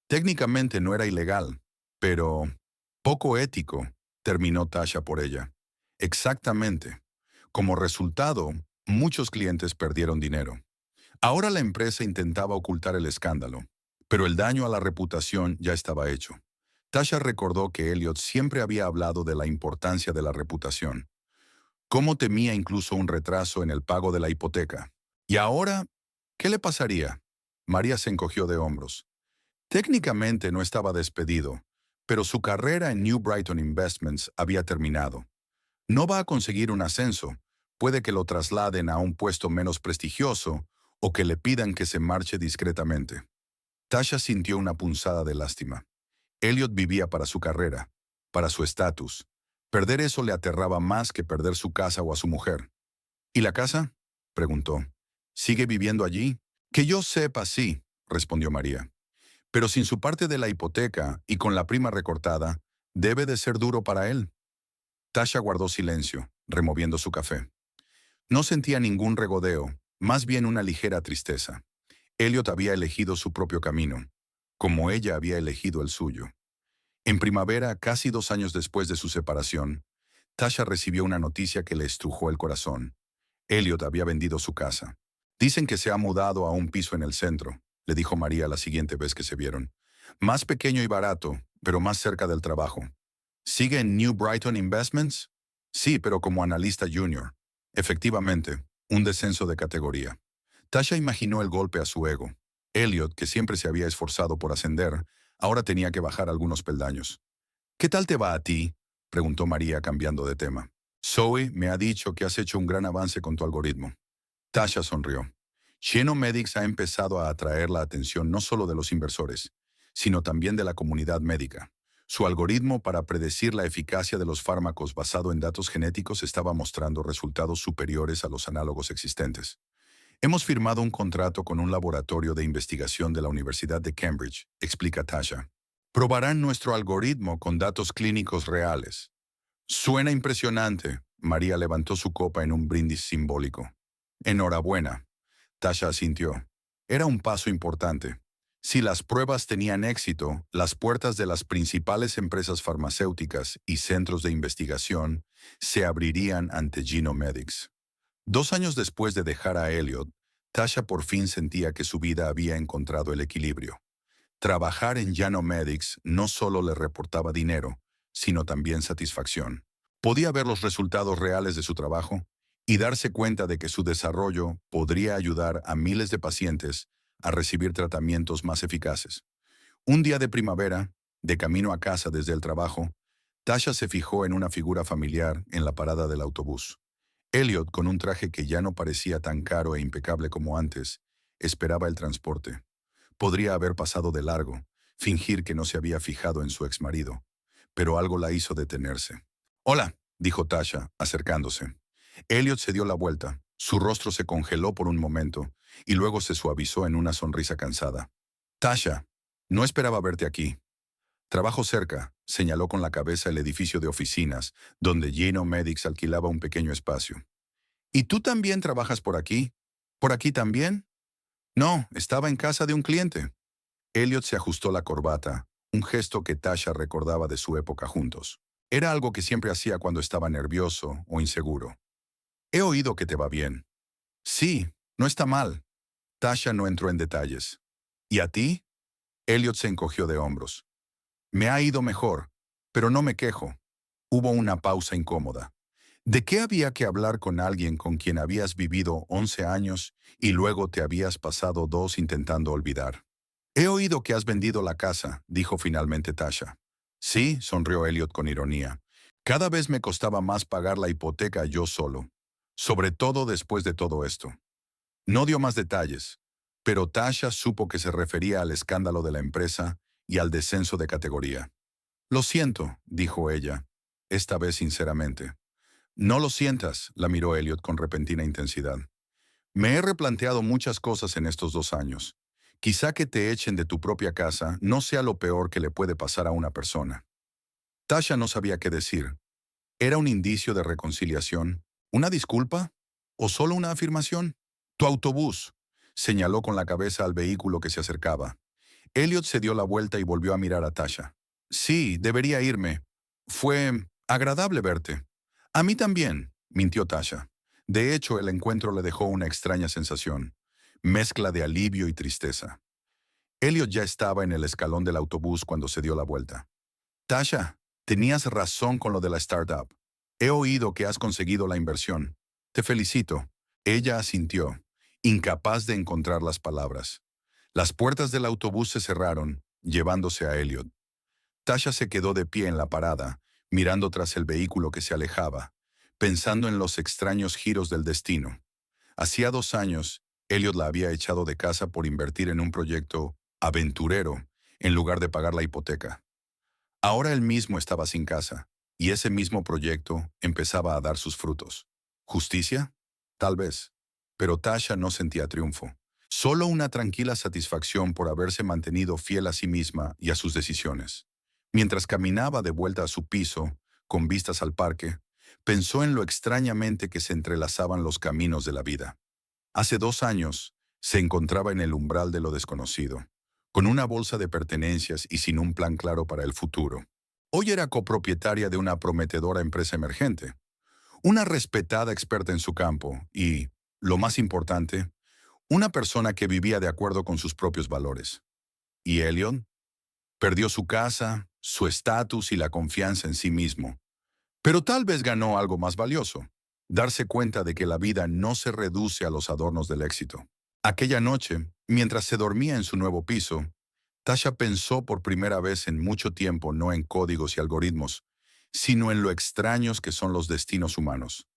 Técnicamente no era ilegal, pero poco ético, terminó Tasha por ella. Exactamente. Como resultado, muchos clientes perdieron dinero. Ahora la empresa intentaba ocultar el escándalo, pero el daño a la reputación ya estaba hecho. Tasha recordó que Elliot siempre había hablado de la importancia de la reputación. Cómo temía incluso un retraso en el pago de la hipoteca. ¿Y ahora qué le pasaría? María se encogió de hombros. Técnicamente no estaba despedido, pero su carrera en New Brighton Investments había terminado. No va a conseguir un ascenso, puede que lo trasladen a un puesto menos prestigioso o que le pidan que se marche discretamente. Tasha sintió una punzada de lástima. Elliot vivía para su carrera, para su estatus. Perder eso le aterraba más que perder su casa o a su mujer. ¿Y la casa? Preguntó. ¿Sigue viviendo allí? Que yo sepa, sí, respondió María. Pero sin su parte de la hipoteca y con la prima recortada, debe de ser duro para él. Tasha guardó silencio, removiendo su café. No sentía ningún regodeo, más bien una ligera tristeza. Elliot había elegido su propio camino, como ella había elegido el suyo. En primavera, casi 2 años después de su separación, Tasha recibió una noticia que le estrujó el corazón. Elliot había vendido su casa. Dicen que se ha mudado a un piso en el centro, le dijo María la siguiente vez que se vieron. Más pequeño y barato, pero más cerca del trabajo. ¿Sigue en New Brighton Investments? Sí, pero como analista junior. Efectivamente, un descenso de categoría. Tasha imaginó el golpe a su ego. Elliot, que siempre se había esforzado por ascender, ahora tenía que bajar algunos peldaños. ¿Qué tal te va a ti? Preguntó María cambiando de tema. Zoe me ha dicho que has hecho un gran avance con tu algoritmo. Tasha sonrió. Genomedics ha empezado a atraer la atención no solo de los inversores, sino también de la comunidad médica. Su algoritmo para predecir la eficacia de los fármacos basado en datos genéticos estaba mostrando resultados superiores a los análogos existentes. Hemos firmado un contrato con un laboratorio de investigación de la Universidad de Cambridge, explica Tasha. Probarán nuestro algoritmo con datos clínicos reales. Suena impresionante. María levantó su copa en un brindis simbólico. Enhorabuena. Tasha asintió. Era un paso importante. Si las pruebas tenían éxito, las puertas de las principales empresas farmacéuticas y centros de investigación se abrirían ante Genomedics. 2 años después de dejar a Elliot, Tasha por fin sentía que su vida había encontrado el equilibrio. Trabajar en Genomedics no solo le reportaba dinero, sino también satisfacción. Podía ver los resultados reales de su trabajo y darse cuenta de que su desarrollo podría ayudar a miles de pacientes a recibir tratamientos más eficaces. Un día de primavera, de camino a casa desde el trabajo, Tasha se fijó en una figura familiar en la parada del autobús. Elliot, con un traje que ya no parecía tan caro e impecable como antes, esperaba el transporte. Podría haber pasado de largo, fingir que no se había fijado en su exmarido, pero algo la hizo detenerse. «Hola», dijo Tasha, acercándose. Elliot se dio la vuelta. Su rostro se congeló por un momento y luego se suavizó en una sonrisa cansada. «Tasha, no esperaba verte aquí». «Trabajo cerca», señaló con la cabeza el edificio de oficinas, donde Genomedics alquilaba un pequeño espacio. «¿Y tú también trabajas por aquí? ¿Por aquí también?» «No, estaba en casa de un cliente». Elliot se ajustó la corbata, un gesto que Tasha recordaba de su época juntos. Era algo que siempre hacía cuando estaba nervioso o inseguro. «He oído que te va bien». «Sí, no está mal». Tasha no entró en detalles. «¿Y a ti?» Elliot se encogió de hombros. «Me ha ido mejor, pero no me quejo». Hubo una pausa incómoda. ¿De qué había que hablar con alguien con quien habías vivido 11 años y luego te habías pasado 2 intentando olvidar? «He oído que has vendido la casa», dijo finalmente Tasha. «Sí», sonrió Elliot con ironía. «Cada vez me costaba más pagar la hipoteca yo solo, sobre todo después de todo esto». No dio más detalles, pero Tasha supo que se refería al escándalo de la empresa y al descenso de categoría. «Lo siento», dijo ella, esta vez sinceramente. «No lo sientas», la miró Elliot con repentina intensidad. «Me he replanteado muchas cosas en estos 2 años. Quizá que te echen de tu propia casa no sea lo peor que le puede pasar a una persona». Tasha no sabía qué decir. ¿Era un indicio de reconciliación? ¿Una disculpa? ¿O solo una afirmación? «Tu autobús», señaló con la cabeza al vehículo que se acercaba. Elliot se dio la vuelta y volvió a mirar a Tasha. «Sí, debería irme. Fue agradable verte». «A mí también», mintió Tasha. De hecho, el encuentro le dejó una extraña sensación, mezcla de alivio y tristeza. Elliot ya estaba en el escalón del autobús cuando se dio la vuelta. «Tasha, tenías razón con lo de la startup. He oído que has conseguido la inversión. Te felicito». Ella asintió, incapaz de encontrar las palabras. Las puertas del autobús se cerraron, llevándose a Elliot. Tasha se quedó de pie en la parada, mirando tras el vehículo que se alejaba, pensando en los extraños giros del destino. Hacía 2 años, Elliot la había echado de casa por invertir en un proyecto aventurero en lugar de pagar la hipoteca. Ahora él mismo estaba sin casa, y ese mismo proyecto empezaba a dar sus frutos. ¿Justicia? Tal vez. Pero Tasha no sentía triunfo. Solo una tranquila satisfacción por haberse mantenido fiel a sí misma y a sus decisiones. Mientras caminaba de vuelta a su piso, con vistas al parque, pensó en lo extrañamente que se entrelazaban los caminos de la vida. Hace 2 años, se encontraba en el umbral de lo desconocido, con una bolsa de pertenencias y sin un plan claro para el futuro. Hoy era copropietaria de una prometedora empresa emergente, una respetada experta en su campo y, lo más importante, una persona que vivía de acuerdo con sus propios valores. ¿Y Elliot? Perdió su casa, su estatus y la confianza en sí mismo. Pero tal vez ganó algo más valioso: darse cuenta de que la vida no se reduce a los adornos del éxito. Aquella noche, mientras se dormía en su nuevo piso, Tasha pensó por primera vez en mucho tiempo no en códigos y algoritmos, sino en lo extraños que son los destinos humanos,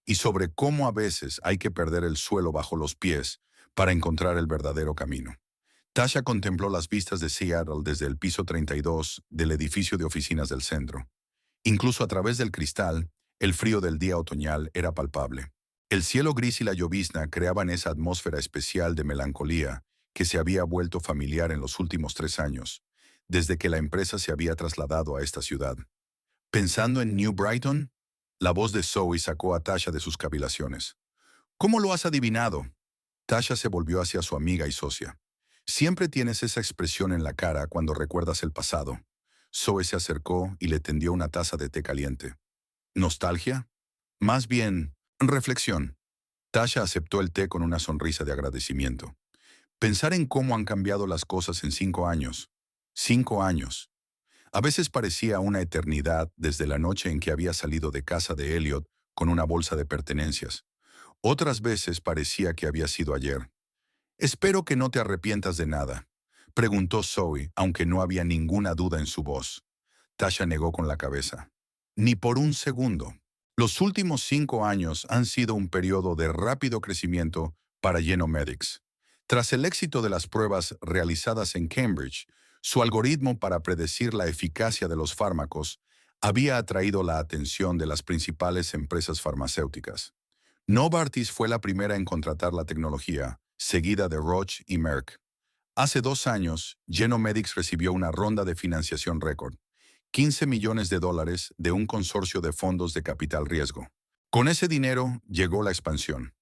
y sobre cómo a veces hay que perder el suelo bajo los pies para encontrar el verdadero camino. Tasha contempló las vistas de Seattle desde el piso 32 del edificio de oficinas del centro. Incluso a través del cristal, el frío del día otoñal era palpable. El cielo gris y la llovizna creaban esa atmósfera especial de melancolía que se había vuelto familiar en los últimos 3 años, desde que la empresa se había trasladado a esta ciudad. Pensando en New Brighton, la voz de Zoe sacó a Tasha de sus cavilaciones. ¿Cómo lo has adivinado? Tasha se volvió hacia su amiga y socia. Siempre tienes esa expresión en la cara cuando recuerdas el pasado. Zoe se acercó y le tendió una taza de té caliente. ¿Nostalgia? Más bien, reflexión. Tasha aceptó el té con una sonrisa de agradecimiento. Pensar en cómo han cambiado las cosas en 5 años. 5 años. A veces parecía una eternidad desde la noche en que había salido de casa de Elliot con una bolsa de pertenencias. Otras veces parecía que había sido ayer. «Espero que no te arrepientas de nada», preguntó Zoe, aunque no había ninguna duda en su voz. Tasha negó con la cabeza. «Ni por un segundo. Los últimos 5 años han sido un periodo de rápido crecimiento para Genomedics. Tras el éxito de las pruebas realizadas en Cambridge, su algoritmo para predecir la eficacia de los fármacos había atraído la atención de las principales empresas farmacéuticas. Novartis fue la primera en contratar la tecnología, seguida de Roche y Merck. Hace 2 años, Genomedics recibió una ronda de financiación récord, $15 millones de un consorcio de fondos de capital riesgo. Con ese dinero llegó la expansión.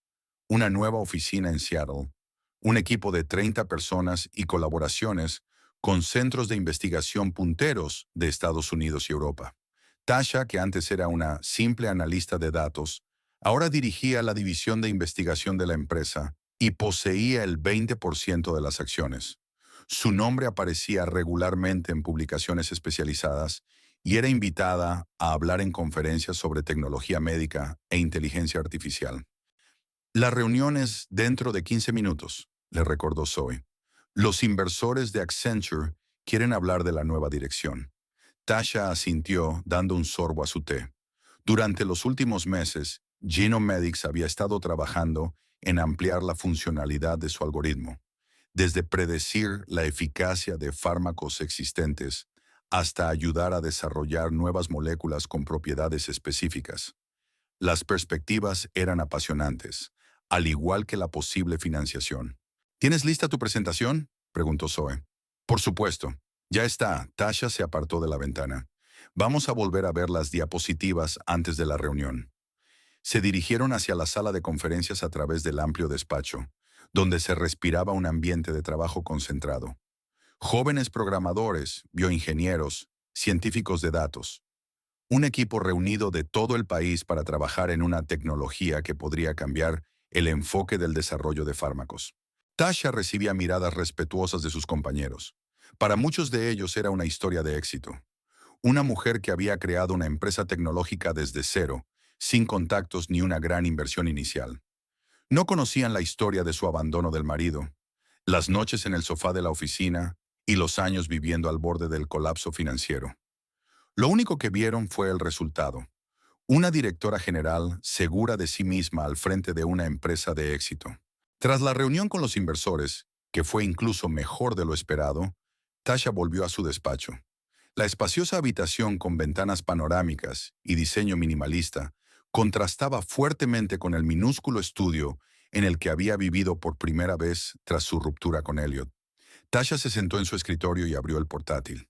Una nueva oficina en Seattle, un equipo de 30 personas y colaboraciones con centros de investigación punteros de Estados Unidos y Europa. Tasha, que antes era una simple analista de datos, ahora dirigía la división de investigación de la empresa y poseía el 20% de las acciones. Su nombre aparecía regularmente en publicaciones especializadas y era invitada a hablar en conferencias sobre tecnología médica e inteligencia artificial. La reunión es dentro de 15 minutos, le recordó Zoe. Los inversores de Accenture quieren hablar de la nueva dirección. Tasha asintió dando un sorbo a su té. Durante los últimos meses, Genomedics había estado trabajando en ampliar la funcionalidad de su algoritmo, desde predecir la eficacia de fármacos existentes hasta ayudar a desarrollar nuevas moléculas con propiedades específicas. Las perspectivas eran apasionantes, al igual que la posible financiación. ¿Tienes lista tu presentación?, preguntó Zoe. Por supuesto. Ya está. Tasha se apartó de la ventana. Vamos a volver a ver las diapositivas antes de la reunión. Se dirigieron hacia la sala de conferencias a través del amplio despacho, donde se respiraba un ambiente de trabajo concentrado. Jóvenes programadores, bioingenieros, científicos de datos. Un equipo reunido de todo el país para trabajar en una tecnología que podría cambiar el enfoque del desarrollo de fármacos. Tasha recibía miradas respetuosas de sus compañeros. Para muchos de ellos era una historia de éxito. Una mujer que había creado una empresa tecnológica desde cero, sin contactos ni una gran inversión inicial. No conocían la historia de su abandono del marido, las noches en el sofá de la oficina y los años viviendo al borde del colapso financiero. Lo único que vieron fue el resultado. Una directora general segura de sí misma al frente de una empresa de éxito. Tras la reunión con los inversores, que fue incluso mejor de lo esperado, Tasha volvió a su despacho. La espaciosa habitación con ventanas panorámicas y diseño minimalista contrastaba fuertemente con el minúsculo estudio en el que había vivido por primera vez tras su ruptura con Elliot. Tasha se sentó en su escritorio y abrió el portátil.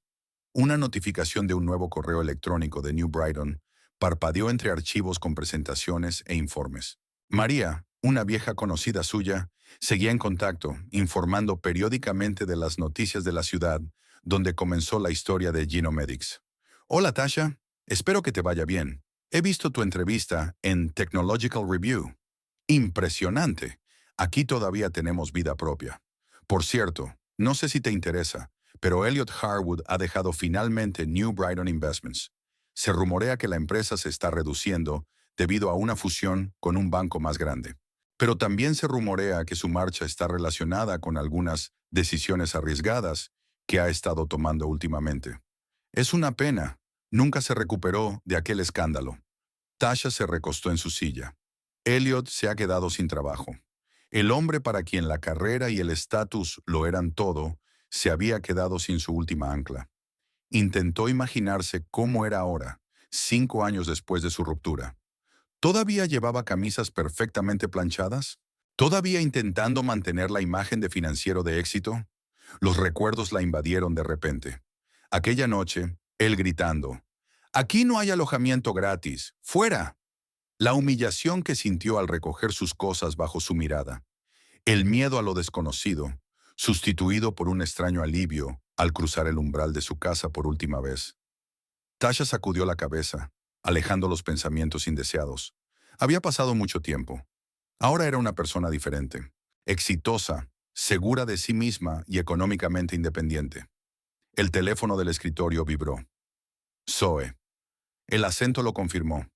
Una notificación de un nuevo correo electrónico de New Brighton parpadeó entre archivos con presentaciones e informes. María, una vieja conocida suya, seguía en contacto, informando periódicamente de las noticias de la ciudad, donde comenzó la historia de Genomedics. «Hola, Tasha. Espero que te vaya bien. He visto tu entrevista en Technological Review. Impresionante. Aquí todavía tenemos vida propia. Por cierto, no sé si te interesa, pero Elliot Harwood ha dejado finalmente New Brighton Investments. Se rumorea que la empresa se está reduciendo debido a una fusión con un banco más grande. Pero también se rumorea que su marcha está relacionada con algunas decisiones arriesgadas que ha estado tomando últimamente. Es una pena. Nunca se recuperó de aquel escándalo». Tasha se recostó en su silla. Elliot se ha quedado sin trabajo. El hombre para quien la carrera y el estatus lo eran todo, se había quedado sin su última ancla. Intentó imaginarse cómo era ahora, 5 años después de su ruptura. ¿Todavía llevaba camisas perfectamente planchadas? ¿Todavía intentando mantener la imagen de financiero de éxito? Los recuerdos la invadieron de repente. Aquella noche, él gritando, «Aquí no hay alojamiento gratis. ¡Fuera!». La humillación que sintió al recoger sus cosas bajo su mirada. El miedo a lo desconocido, sustituido por un extraño alivio al cruzar el umbral de su casa por última vez. Tasha sacudió la cabeza, alejando los pensamientos indeseados. Había pasado mucho tiempo. Ahora era una persona diferente, exitosa, segura de sí misma y económicamente independiente. El teléfono del escritorio vibró. Zoe. El acento lo confirmó.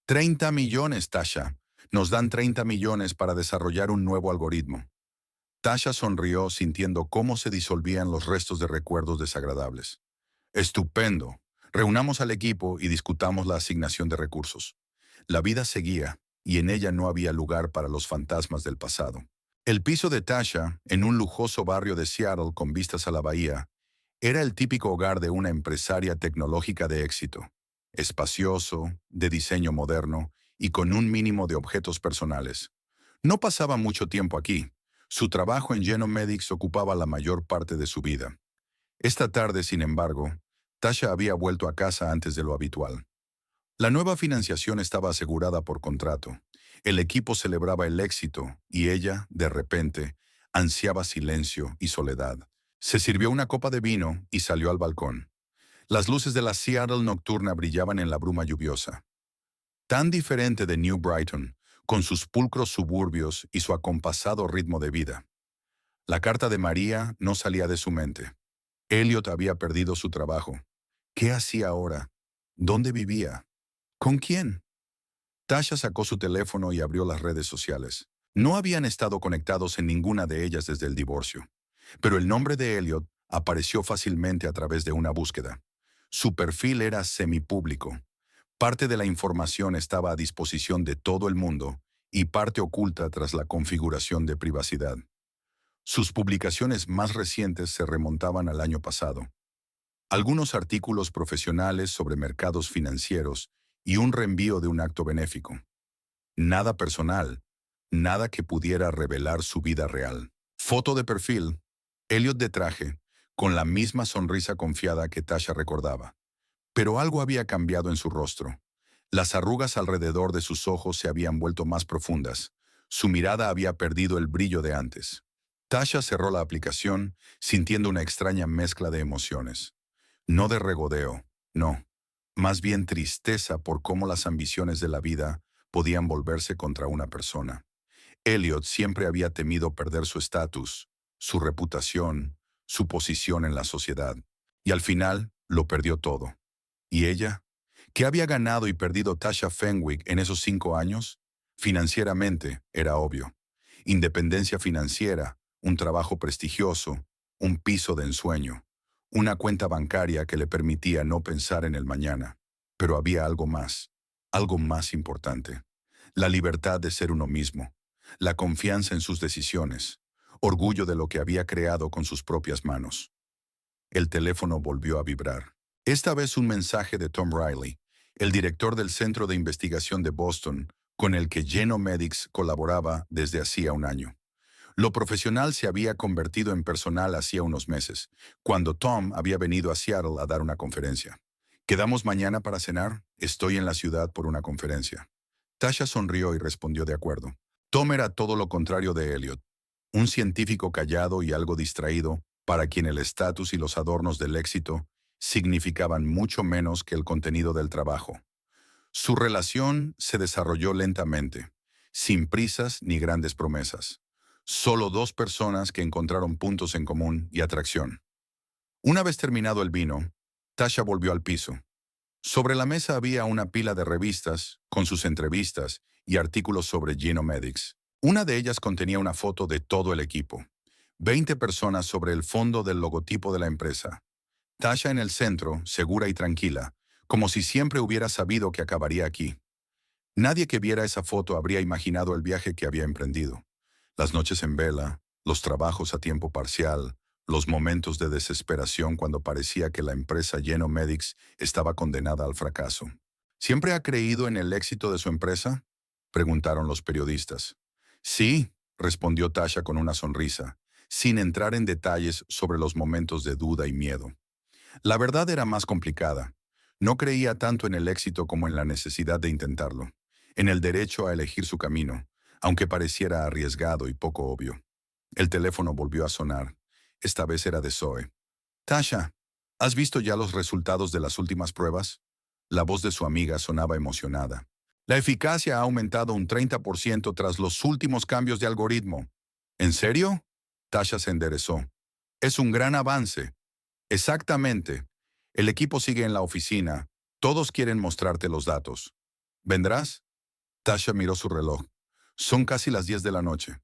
30 millones, Tasha. Nos dan 30 millones para desarrollar un nuevo algoritmo. Tasha sonrió sintiendo cómo se disolvían los restos de recuerdos desagradables. Estupendo. Reunamos al equipo y discutamos la asignación de recursos. La vida seguía, y en ella no había lugar para los fantasmas del pasado. El piso de Tasha, en un lujoso barrio de Seattle con vistas a la bahía, era el típico hogar de una empresaria tecnológica de éxito. Espacioso, de diseño moderno y con un mínimo de objetos personales. No pasaba mucho tiempo aquí. Su trabajo en Genomedics ocupaba la mayor parte de su vida. Esta tarde, sin embargo, Tasha había vuelto a casa antes de lo habitual. La nueva financiación estaba asegurada por contrato. El equipo celebraba el éxito y ella, de repente, ansiaba silencio y soledad. Se sirvió una copa de vino y salió al balcón. Las luces de la Seattle nocturna brillaban en la bruma lluviosa. Tan diferente de New Brighton, con sus pulcros suburbios y su acompasado ritmo de vida. La carta de María no salía de su mente. Elliot había perdido su trabajo. ¿Qué hacía ahora? ¿Dónde vivía? ¿Con quién? Tasha sacó su teléfono y abrió las redes sociales. No habían estado conectados en ninguna de ellas desde el divorcio. Pero el nombre de Elliot apareció fácilmente a través de una búsqueda. Su perfil era semipúblico. Parte de la información estaba a disposición de todo el mundo y parte oculta tras la configuración de privacidad. Sus publicaciones más recientes se remontaban al año pasado. Algunos artículos profesionales sobre mercados financieros y un reenvío de un acto benéfico. Nada personal, nada que pudiera revelar su vida real. Foto de perfil, Elliot de traje, con la misma sonrisa confiada que Tasha recordaba. Pero algo había cambiado en su rostro. Las arrugas alrededor de sus ojos se habían vuelto más profundas. Su mirada había perdido el brillo de antes. Tasha cerró la aplicación, sintiendo una extraña mezcla de emociones. No de regodeo, no. Más bien tristeza por cómo las ambiciones de la vida podían volverse contra una persona. Elliot siempre había temido perder su estatus, su reputación, su posición en la sociedad. Y al final, lo perdió todo. ¿Y ella? ¿Qué había ganado y perdido Tasha Fenwick en esos 5 años? Financieramente, era obvio. Independencia financiera, un trabajo prestigioso, un piso de ensueño, una cuenta bancaria que le permitía no pensar en el mañana. Pero había algo más importante. La libertad de ser uno mismo, la confianza en sus decisiones, orgullo de lo que había creado con sus propias manos. El teléfono volvió a vibrar. Esta vez un mensaje de Tom Riley, el director del Centro de Investigación de Boston, con el que Genomedics colaboraba desde hacía un año. Lo profesional se había convertido en personal hacía unos meses, cuando Tom había venido a Seattle a dar una conferencia. ¿Quedamos mañana para cenar? Estoy en la ciudad por una conferencia. Tasha sonrió y respondió de acuerdo. Tom era todo lo contrario de Elliot. Un científico callado y algo distraído, para quien el estatus y los adornos del éxito significaban mucho menos que el contenido del trabajo. Su relación se desarrolló lentamente, sin prisas ni grandes promesas. Solo 2 personas que encontraron puntos en común y atracción. Una vez terminado el vino, Tasha volvió al piso. Sobre la mesa había una pila de revistas, con sus entrevistas y artículos sobre Genomedics. Una de ellas contenía una foto de todo el equipo. 20 personas sobre el fondo del logotipo de la empresa. Tasha en el centro, segura y tranquila, como si siempre hubiera sabido que acabaría aquí. Nadie que viera esa foto habría imaginado el viaje que había emprendido. Las noches en vela, los trabajos a tiempo parcial, los momentos de desesperación cuando parecía que la empresa Genomedics estaba condenada al fracaso. ¿Siempre ha creído en el éxito de su empresa?, preguntaron los periodistas. Sí, respondió Tasha con una sonrisa, sin entrar en detalles sobre los momentos de duda y miedo. La verdad era más complicada. No creía tanto en el éxito como en la necesidad de intentarlo, en el derecho a elegir su camino, aunque pareciera arriesgado y poco obvio. El teléfono volvió a sonar. Esta vez era de Zoe. Tasha, ¿has visto ya los resultados de las últimas pruebas? La voz de su amiga sonaba emocionada. La eficacia ha aumentado un 30% tras los últimos cambios de algoritmo. ¿En serio? Tasha se enderezó. Es un gran avance. Exactamente. El equipo sigue en la oficina. Todos quieren mostrarte los datos. ¿Vendrás? Tasha miró su reloj. Son casi las 10 de la noche.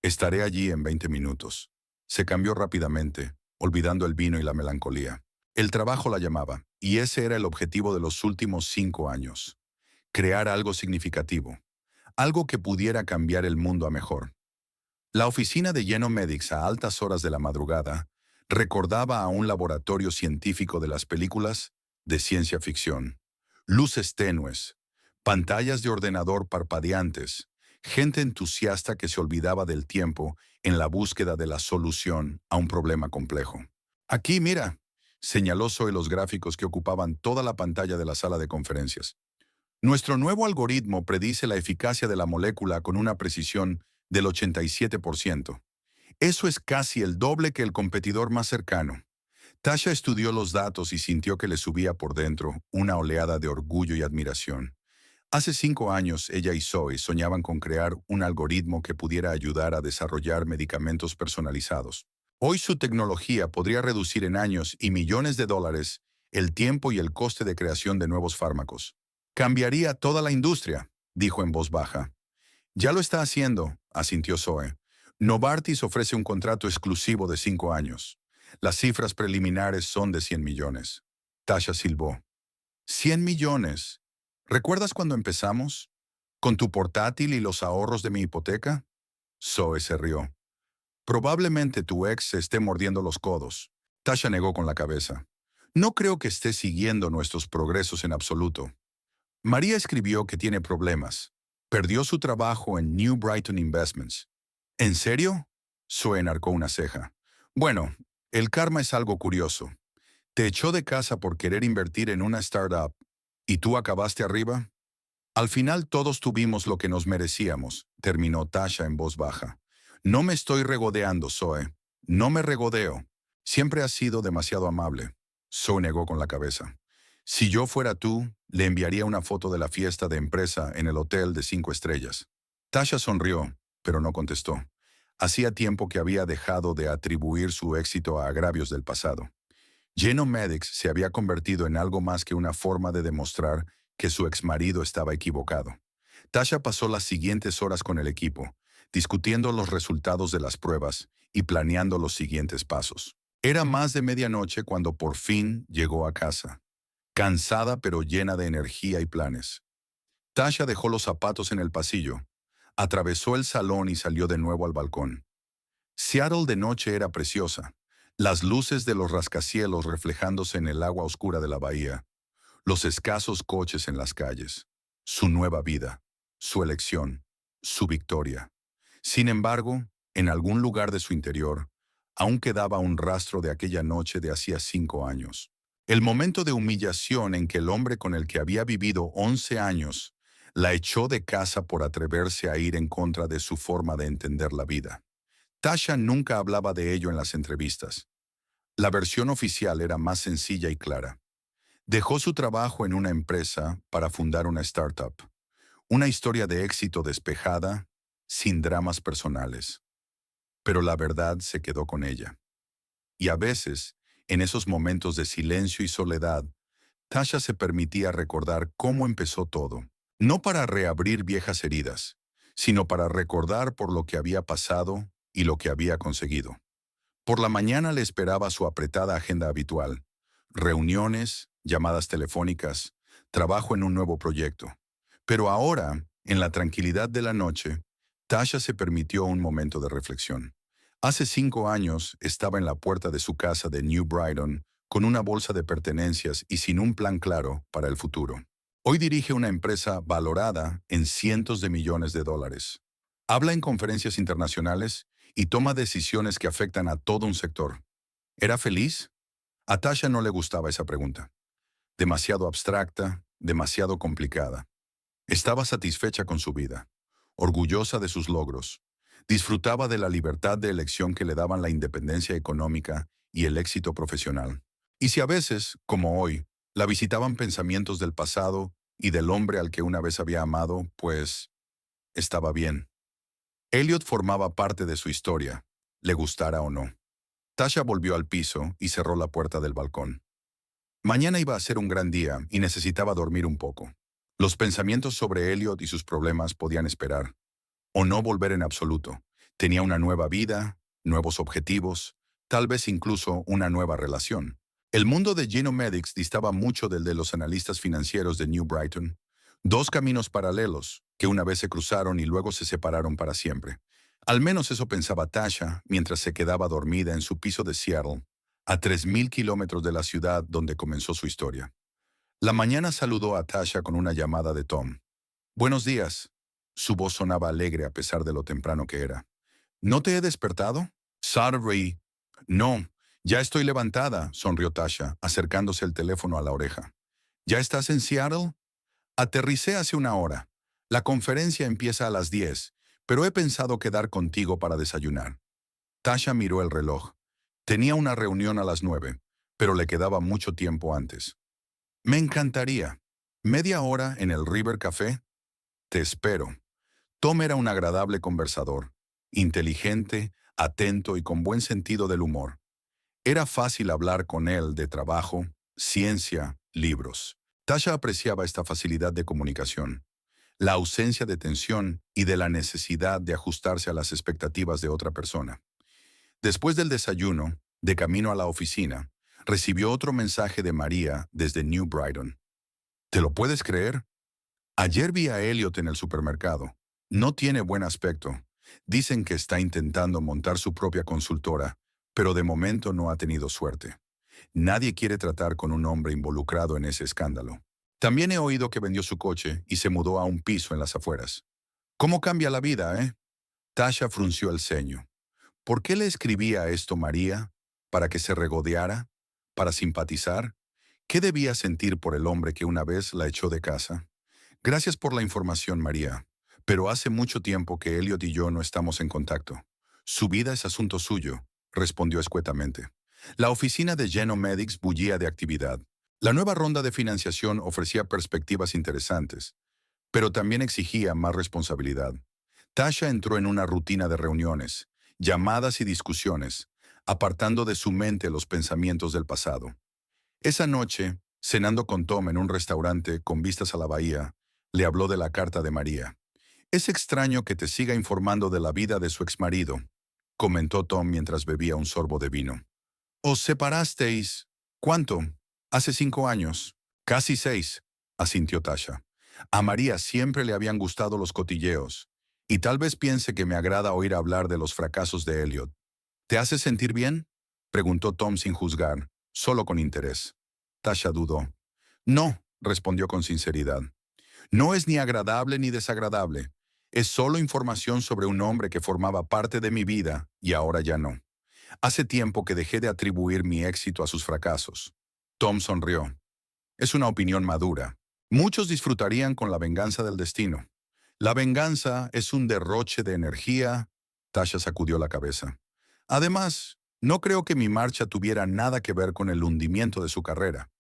Estaré allí en 20 minutos. Se cambió rápidamente, olvidando el vino y la melancolía. El trabajo la llamaba, y ese era el objetivo de los últimos 5 años. Crear algo significativo. Algo que pudiera cambiar el mundo a mejor. La oficina de Genomedics a altas horas de la madrugada recordaba a un laboratorio científico de las películas de ciencia ficción. Luces tenues, pantallas de ordenador parpadeantes, gente entusiasta que se olvidaba del tiempo en la búsqueda de la solución a un problema complejo. Aquí, mira, señaló Zoe los gráficos que ocupaban toda la pantalla de la sala de conferencias. Nuestro nuevo algoritmo predice la eficacia de la molécula con una precisión del 87%. Eso es casi el doble que el competidor más cercano. Tasha estudió los datos y sintió que le subía por dentro una oleada de orgullo y admiración. Hace 5 años, ella y Zoe soñaban con crear un algoritmo que pudiera ayudar a desarrollar medicamentos personalizados. Hoy su tecnología podría reducir en años y millones de dólares el tiempo y el coste de creación de nuevos fármacos. Cambiaría toda la industria, dijo en voz baja. Ya lo está haciendo, asintió Zoe. Novartis ofrece un contrato exclusivo de 5 años. Las cifras preliminares son de 100 millones. Tasha silbó. 100 millones. ¿Recuerdas cuando empezamos? ¿Con tu portátil y los ahorros de mi hipoteca? Zoe se rió. Probablemente tu ex se esté mordiendo los codos. Tasha negó con la cabeza. No creo que esté siguiendo nuestros progresos en absoluto. María escribió que tiene problemas. Perdió su trabajo en New Brighton Investments. ¿En serio? Zoe enarcó una ceja. Bueno, el karma es algo curioso. Te echó de casa por querer invertir en una startup. ¿Y tú acabaste arriba? Al final todos tuvimos lo que nos merecíamos, terminó Tasha en voz baja. No me estoy regodeando, Zoe. No me regodeo. Siempre has sido demasiado amable. Zoe negó con la cabeza. Si yo fuera tú, le enviaría una foto de la fiesta de empresa en el hotel de 5 estrellas. Tasha sonrió, pero no contestó. Hacía tiempo que había dejado de atribuir su éxito a agravios del pasado. Genomedics se había convertido en algo más que una forma de demostrar que su exmarido estaba equivocado. Tasha pasó las siguientes horas con el equipo, discutiendo los resultados de las pruebas y planeando los siguientes pasos. Era más de medianoche cuando por fin llegó a casa, cansada pero llena de energía y planes. Tasha dejó los zapatos en el pasillo, atravesó el salón y salió de nuevo al balcón. Seattle de noche era preciosa, las luces de los rascacielos reflejándose en el agua oscura de la bahía, los escasos coches en las calles, su nueva vida, su elección, su victoria. Sin embargo, en algún lugar de su interior, aún quedaba un rastro de aquella noche de hacía 5 años. El momento de humillación en que el hombre con el que había vivido 11 años la echó de casa por atreverse a ir en contra de su forma de entender la vida. Tasha nunca hablaba de ello en las entrevistas. La versión oficial era más sencilla y clara. Dejó su trabajo en una empresa para fundar una startup. Una historia de éxito despejada, sin dramas personales. Pero la verdad se quedó con ella. Y a veces, en esos momentos de silencio y soledad, Tasha se permitía recordar cómo empezó todo. No para reabrir viejas heridas, sino para recordar por lo que había pasado y lo que había conseguido. Por la mañana le esperaba su apretada agenda habitual. Reuniones, llamadas telefónicas, trabajo en un nuevo proyecto. Pero ahora, en la tranquilidad de la noche, Tasha se permitió un momento de reflexión. Hace 5 años estaba en la puerta de su casa de New Brighton con una bolsa de pertenencias y sin un plan claro para el futuro. Hoy dirige una empresa valorada en cientos de millones de dólares. Habla en conferencias internacionales y toma decisiones que afectan a todo un sector. ¿Era feliz? A Tasha no le gustaba esa pregunta. Demasiado abstracta, demasiado complicada. Estaba satisfecha con su vida, orgullosa de sus logros. Disfrutaba de la libertad de elección que le daban la independencia económica y el éxito profesional. Y si a veces, como hoy, la visitaban pensamientos del pasado y del hombre al que una vez había amado, pues estaba bien. Elliot formaba parte de su historia, le gustara o no. Tasha volvió al piso y cerró la puerta del balcón. Mañana iba a ser un gran día y necesitaba dormir un poco. Los pensamientos sobre Elliot y sus problemas podían esperar, o no volver en absoluto. Tenía una nueva vida, nuevos objetivos, tal vez incluso una nueva relación. El mundo de Genomedics distaba mucho del de los analistas financieros de New Brighton. Dos caminos paralelos, que una vez se cruzaron y luego se separaron para siempre. Al menos eso pensaba Tasha mientras se quedaba dormida en su piso de Seattle, a 3.000 kilómetros de la ciudad donde comenzó su historia. La mañana saludó a Tasha con una llamada de Tom. «Buenos días». Su voz sonaba alegre a pesar de lo temprano que era. «¿No te he despertado?» «Sorry». «No, ya estoy levantada», sonrió Tasha, acercándose el teléfono a la oreja. «¿Ya estás en Seattle?» «Aterricé hace una hora. La conferencia empieza a las 10, pero he pensado quedar contigo para desayunar». Tasha miró el reloj. Tenía una reunión a las 9, pero le quedaba mucho tiempo antes. «Me encantaría. ¿Media hora en el River Café?» «Te espero». Tom era un agradable conversador, inteligente, atento y con buen sentido del humor. Era fácil hablar con él de trabajo, ciencia, libros. Tasha apreciaba esta facilidad de comunicación, la ausencia de tensión y de la necesidad de ajustarse a las expectativas de otra persona. Después del desayuno, de camino a la oficina, recibió otro mensaje de María desde New Brighton. ¿Te lo puedes creer? Ayer vi a Elliot en el supermercado. No tiene buen aspecto. Dicen que está intentando montar su propia consultora, pero de momento no ha tenido suerte. Nadie quiere tratar con un hombre involucrado en ese escándalo. También he oído que vendió su coche y se mudó a un piso en las afueras. ¿Cómo cambia la vida, eh? Tasha frunció el ceño. ¿Por qué le escribía esto María? ¿Para que se regodeara? ¿Para simpatizar? ¿Qué debía sentir por el hombre que una vez la echó de casa? Gracias por la información, María, pero hace mucho tiempo que Elliot y yo no estamos en contacto. Su vida es asunto suyo, respondió escuetamente. La oficina de Genomedics bullía de actividad. La nueva ronda de financiación ofrecía perspectivas interesantes, pero también exigía más responsabilidad. Tasha entró en una rutina de reuniones, llamadas y discusiones, apartando de su mente los pensamientos del pasado. Esa noche, cenando con Tom en un restaurante con vistas a la bahía, le habló de la carta de María. «Es extraño que te siga informando de la vida de su exmarido», comentó Tom mientras bebía un sorbo de vino. «¿Os separasteis? ¿Cuánto?» «Hace 5 años. Casi 6», asintió Tasha. A María siempre le habían gustado los cotilleos, y tal vez piense que me agrada oír hablar de los fracasos de Elliot. «¿Te hace sentir bien?», preguntó Tom sin juzgar, solo con interés. Tasha dudó. «No», respondió con sinceridad. «No es ni agradable ni desagradable. Es solo información sobre un hombre que formaba parte de mi vida y ahora ya no. Hace tiempo que dejé de atribuir mi éxito a sus fracasos». Tom sonrió. «Es una opinión madura. Muchos disfrutarían con la venganza del destino. La venganza es un derroche de energía». Tasha sacudió la cabeza. «Además, no creo que mi marcha tuviera nada que ver con el hundimiento de su carrera.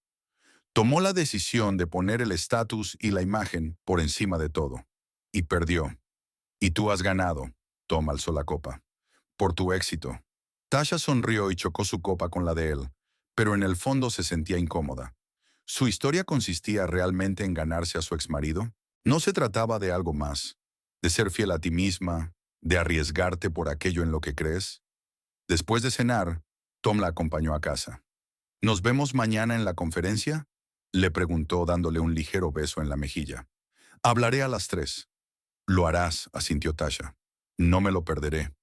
Tomó la decisión de poner el estatus y la imagen por encima de todo. Y perdió. Y tú has ganado». Tom alzó la copa. «Por tu éxito». Tasha sonrió y chocó su copa con la de él, pero en el fondo se sentía incómoda. ¿Su historia consistía realmente en ganarse a su exmarido? ¿No se trataba de algo más? ¿De ser fiel a ti misma? ¿De arriesgarte por aquello en lo que crees? Después de cenar, Tom la acompañó a casa. «¿Nos vemos mañana en la conferencia?», le preguntó dándole un ligero beso en la mejilla. «Hablaré a las 3». «Lo harás», asintió Tasha. No me lo perderé.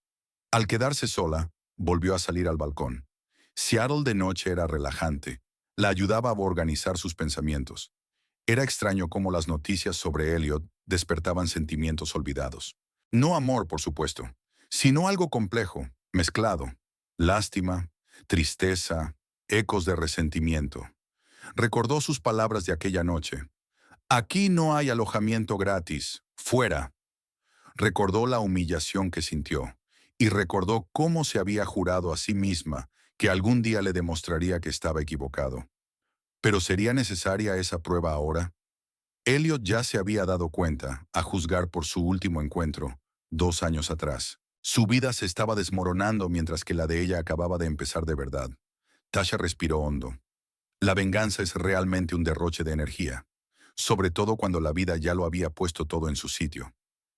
Al quedarse sola, volvió a salir al balcón. Seattle de noche era relajante. La ayudaba a organizar sus pensamientos. Era extraño cómo las noticias sobre Elliot despertaban sentimientos olvidados. No amor, por supuesto, sino algo complejo, mezclado. Lástima, tristeza, ecos de resentimiento. Recordó sus palabras de aquella noche. Aquí no hay alojamiento gratis. Fuera. Recordó la humillación que sintió y recordó cómo se había jurado a sí misma que algún día le demostraría que estaba equivocado. ¿Pero sería necesaria esa prueba ahora? Elliot ya se había dado cuenta, a juzgar por su último encuentro, 2 años atrás. Su vida se estaba desmoronando mientras que la de ella acababa de empezar de verdad. Tasha respiró hondo. La venganza es realmente un derroche de energía, sobre todo cuando la vida ya lo había puesto todo en su sitio.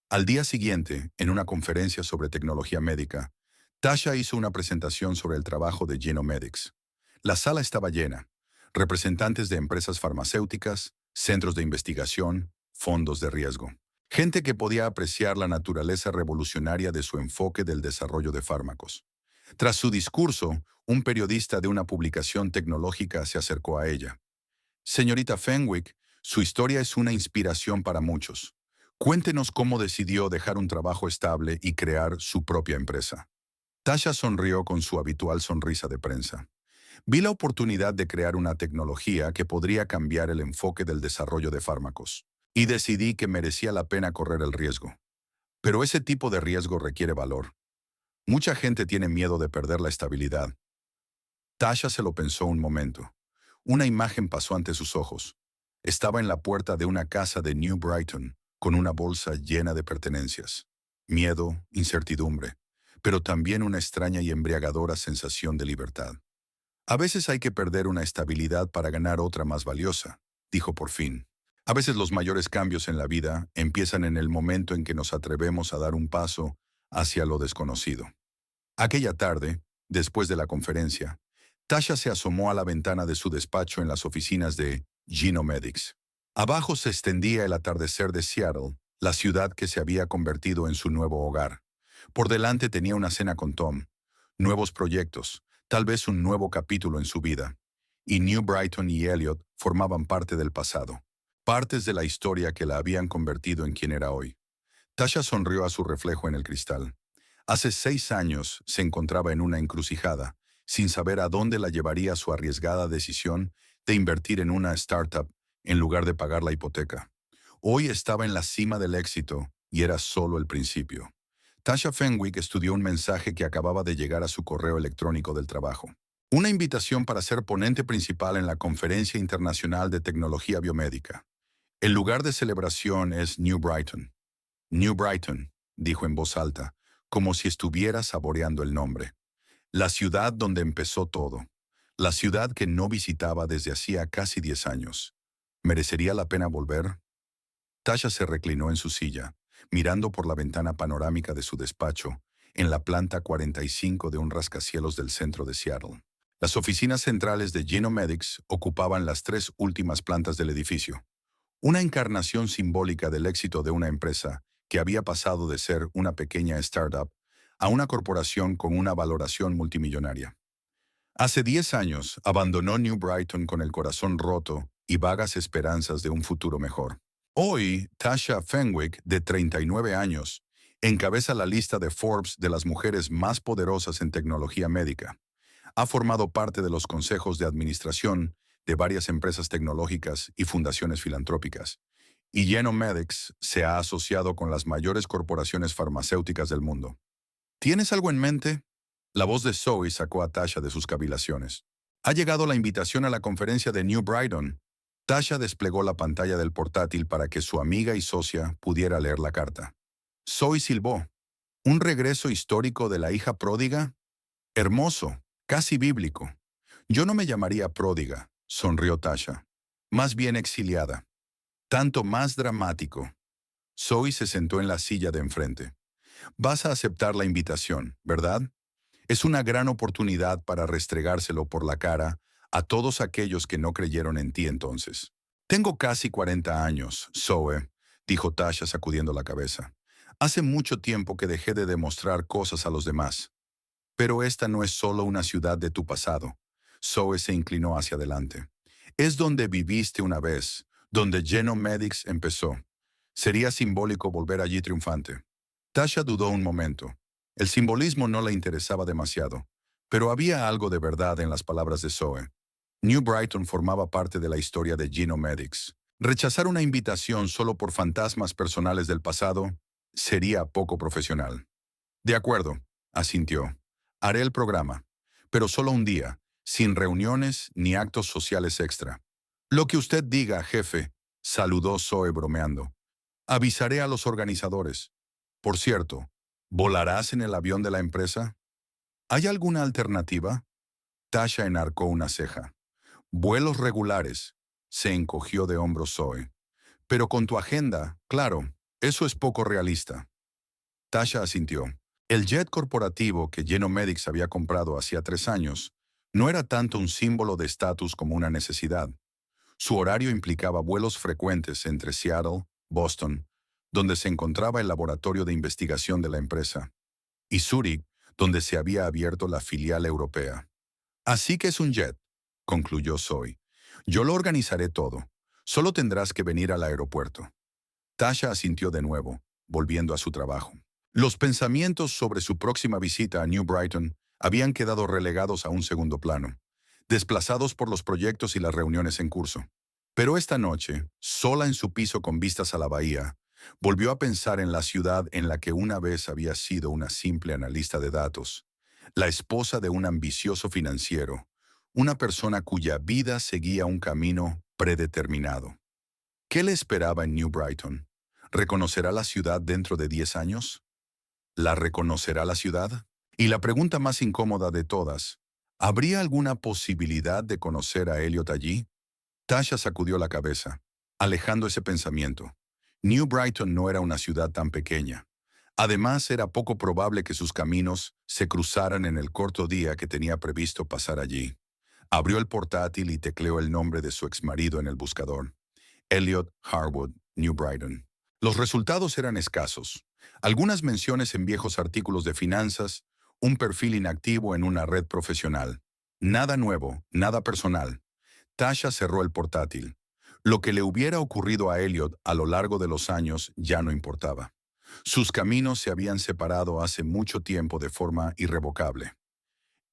Al día siguiente, en una conferencia sobre tecnología médica, Tasha hizo una presentación sobre el trabajo de Genomedics. La sala estaba llena. Representantes de empresas farmacéuticas, centros de investigación, fondos de riesgo. Gente que podía apreciar la naturaleza revolucionaria de su enfoque del desarrollo de fármacos. Tras su discurso, un periodista de una publicación tecnológica se acercó a ella. Señorita Fenwick, su historia es una inspiración para muchos. Cuéntenos cómo decidió dejar un trabajo estable y crear su propia empresa. Tasha sonrió con su habitual sonrisa de prensa. Vi la oportunidad de crear una tecnología que podría cambiar el enfoque del desarrollo de fármacos, y decidí que merecía la pena correr el riesgo. Pero ese tipo de riesgo requiere valor. Mucha gente tiene miedo de perder la estabilidad. Tasha se lo pensó un momento. Una imagen pasó ante sus ojos. Estaba en la puerta de una casa de New Brighton, con una bolsa llena de pertenencias. Miedo, incertidumbre, pero también una extraña y embriagadora sensación de libertad. A veces hay que perder una estabilidad para ganar otra más valiosa, dijo por fin. A veces los mayores cambios en la vida empiezan en el momento en que nos atrevemos a dar un paso hacia lo desconocido. Aquella tarde, después de la conferencia, Tasha se asomó a la ventana de su despacho en las oficinas de Genomedics. Abajo se extendía el atardecer de Seattle, la ciudad que se había convertido en su nuevo hogar. Por delante tenía una cena con Tom, nuevos proyectos, tal vez un nuevo capítulo en su vida. Y New Brighton y Elliot formaban parte del pasado, partes de la historia que la habían convertido en quien era hoy. Tasha sonrió a su reflejo en el cristal. Hace 6 años se encontraba en una encrucijada, sin saber a dónde la llevaría su arriesgada decisión de invertir en una startup en lugar de pagar la hipoteca. Hoy estaba en la cima del éxito y era solo el principio. Tasha Fenwick estudió un mensaje que acababa de llegar a su correo electrónico del trabajo. Una invitación para ser ponente principal en la Conferencia Internacional de Tecnología Biomédica. El lugar de celebración es New Brighton. New Brighton, dijo en voz alta, como si estuviera saboreando el nombre. La ciudad donde empezó todo. La ciudad que no visitaba desde hacía casi 10 años. ¿Merecería la pena volver? Tasha se reclinó en su silla, mirando por la ventana panorámica de su despacho, en la planta 45 de un rascacielos del centro de Seattle. Las oficinas centrales de Genomedics ocupaban las 3 últimas plantas del edificio. Una encarnación simbólica del éxito de una empresa que había pasado de ser una pequeña startup a una corporación con una valoración multimillonaria. Hace 10 años abandonó New Brighton con el corazón roto y vagas esperanzas de un futuro mejor. Hoy, Tasha Fenwick, de 39 años, encabeza la lista de Forbes de las mujeres más poderosas en tecnología médica. Ha formado parte de los consejos de administración de varias empresas tecnológicas y fundaciones filantrópicas. Y Genomedics se ha asociado con las mayores corporaciones farmacéuticas del mundo. ¿Tienes algo en mente? La voz de Zoe sacó a Tasha de sus cavilaciones. Ha llegado la invitación a la conferencia de New Brighton. Tasha desplegó la pantalla del portátil para que su amiga y socia pudiera leer la carta. Zoe silbó. ¿Un regreso histórico de la hija pródiga? Hermoso, casi bíblico. Yo no me llamaría pródiga, sonrió Tasha. Más bien exiliada. Tanto más dramático. Zoe se sentó en la silla de enfrente. Vas a aceptar la invitación, ¿verdad? Es una gran oportunidad para restregárselo por la cara a todos aquellos que no creyeron en ti entonces. Tengo casi 40 años, Zoe, dijo Tasha sacudiendo la cabeza. Hace mucho tiempo que dejé de demostrar cosas a los demás. Pero esta no es solo una ciudad de tu pasado. Zoe se inclinó hacia adelante. Es donde viviste una vez, donde Genomedics empezó. Sería simbólico volver allí triunfante. Tasha dudó un momento. El simbolismo no le interesaba demasiado, pero había algo de verdad en las palabras de Zoe. New Brighton formaba parte de la historia de Genomedics. Rechazar una invitación solo por fantasmas personales del pasado sería poco profesional. De acuerdo, asintió. Haré el programa, pero solo un día, sin reuniones ni actos sociales extra. Lo que usted diga, jefe, saludó Zoe bromeando. Avisaré a los organizadores. Por cierto, ¿volarás en el avión de la empresa? ¿Hay alguna alternativa? Tasha enarcó una ceja. Vuelos regulares. Se encogió de hombros Zoe. Pero con tu agenda, claro, eso es poco realista. Tasha asintió. El jet corporativo que Genomedics había comprado hacía 3 años no era tanto un símbolo de estatus como una necesidad. Su horario implicaba vuelos frecuentes entre Seattle, Boston, donde se encontraba el laboratorio de investigación de la empresa, y Zúrich, donde se había abierto la filial europea. Así que es un jet, concluyó Zoe. Yo lo organizaré todo. Solo tendrás que venir al aeropuerto. Tasha asintió de nuevo, volviendo a su trabajo. Los pensamientos sobre su próxima visita a New Brighton habían quedado relegados a un segundo plano, desplazados por los proyectos y las reuniones en curso. Pero esta noche, sola en su piso con vistas a la bahía, volvió a pensar en la ciudad en la que una vez había sido una simple analista de datos, la esposa de un ambicioso financiero, una persona cuya vida seguía un camino predeterminado. ¿Qué le esperaba en New Brighton? ¿Reconocerá la ciudad dentro de 10 años? ¿La reconocerá la ciudad? Y la pregunta más incómoda de todas, ¿habría alguna posibilidad de conocer a Elliot allí? Tasha sacudió la cabeza, alejando ese pensamiento. New Brighton no era una ciudad tan pequeña. Además, era poco probable que sus caminos se cruzaran en el corto día que tenía previsto pasar allí. Abrió el portátil y tecleó el nombre de su exmarido en el buscador. Elliot Harwood, New Brighton. Los resultados eran escasos. Algunas menciones en viejos artículos de finanzas, un perfil inactivo en una red profesional. Nada nuevo, nada personal. Tasha cerró el portátil. Lo que le hubiera ocurrido a Elliot a lo largo de los años ya no importaba. Sus caminos se habían separado hace mucho tiempo de forma irrevocable.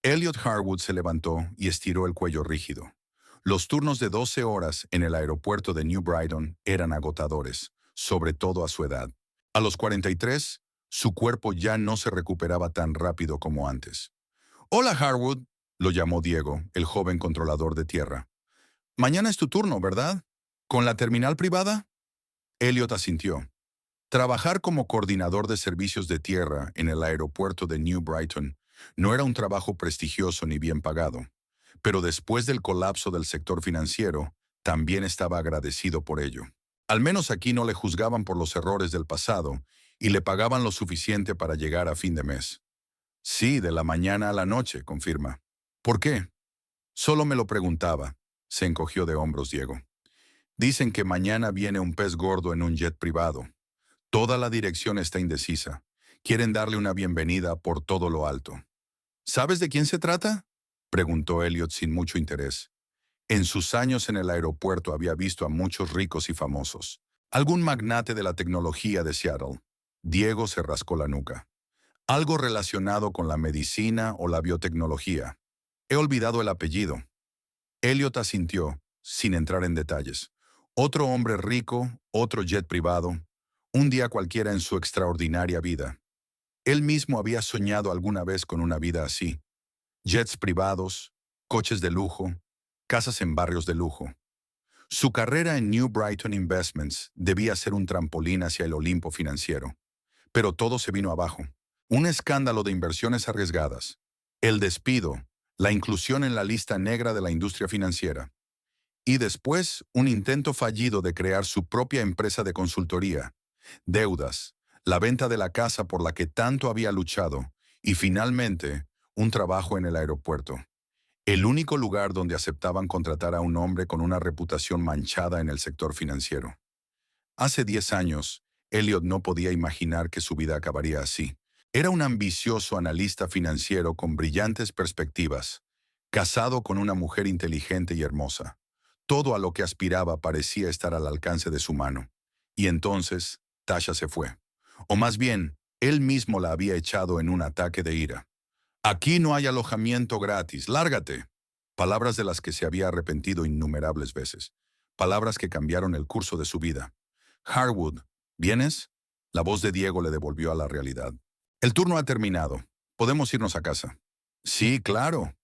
Elliot Harwood se levantó y estiró el cuello rígido. Los turnos de 12 horas en el aeropuerto de New Brighton eran agotadores, sobre todo a su edad. A los 43, su cuerpo ya no se recuperaba tan rápido como antes. «Hola, Harwood», lo llamó Diego, el joven controlador de tierra. «Mañana es tu turno, ¿verdad? ¿Con la terminal privada?» Elliot asintió. Trabajar como coordinador de servicios de tierra en el aeropuerto de New Brighton no era un trabajo prestigioso ni bien pagado, pero después del colapso del sector financiero, también estaba agradecido por ello. Al menos aquí no le juzgaban por los errores del pasado y le pagaban lo suficiente para llegar a fin de mes. Sí, de la mañana a la noche, confirma. ¿Por qué? Solo me lo preguntaba, se encogió de hombros Diego. Dicen que mañana viene un pez gordo en un jet privado. Toda la dirección está indecisa. Quieren darle una bienvenida por todo lo alto. ¿Sabes de quién se trata?, preguntó Elliot sin mucho interés. En sus años en el aeropuerto había visto a muchos ricos y famosos. Algún magnate de la tecnología de Seattle. Diego se rascó la nuca. Algo relacionado con la medicina o la biotecnología. He olvidado el apellido. Elliot asintió, sin entrar en detalles. Otro hombre rico, otro jet privado, un día cualquiera en su extraordinaria vida. Él mismo había soñado alguna vez con una vida así. Jets privados, coches de lujo, casas en barrios de lujo. Su carrera en New Brighton Investments debía ser un trampolín hacia el Olimpo financiero. Pero todo se vino abajo. Un escándalo de inversiones arriesgadas. El despido, la inclusión en la lista negra de la industria financiera. Y después, un intento fallido de crear su propia empresa de consultoría. Deudas, la venta de la casa por la que tanto había luchado y finalmente un trabajo en el aeropuerto. El único lugar donde aceptaban contratar a un hombre con una reputación manchada en el sector financiero. Hace 10 años, Elliot no podía imaginar que su vida acabaría así. Era un ambicioso analista financiero con brillantes perspectivas, casado con una mujer inteligente y hermosa. Todo a lo que aspiraba parecía estar al alcance de su mano. Y entonces, Tasha se fue. O más bien, él mismo la había echado en un ataque de ira. Aquí no hay alojamiento gratis, lárgate. Palabras de las que se había arrepentido innumerables veces. Palabras que cambiaron el curso de su vida. Harwood, ¿vienes? La voz de Diego le devolvió a la realidad. El turno ha terminado. Podemos irnos a casa. Sí, claro.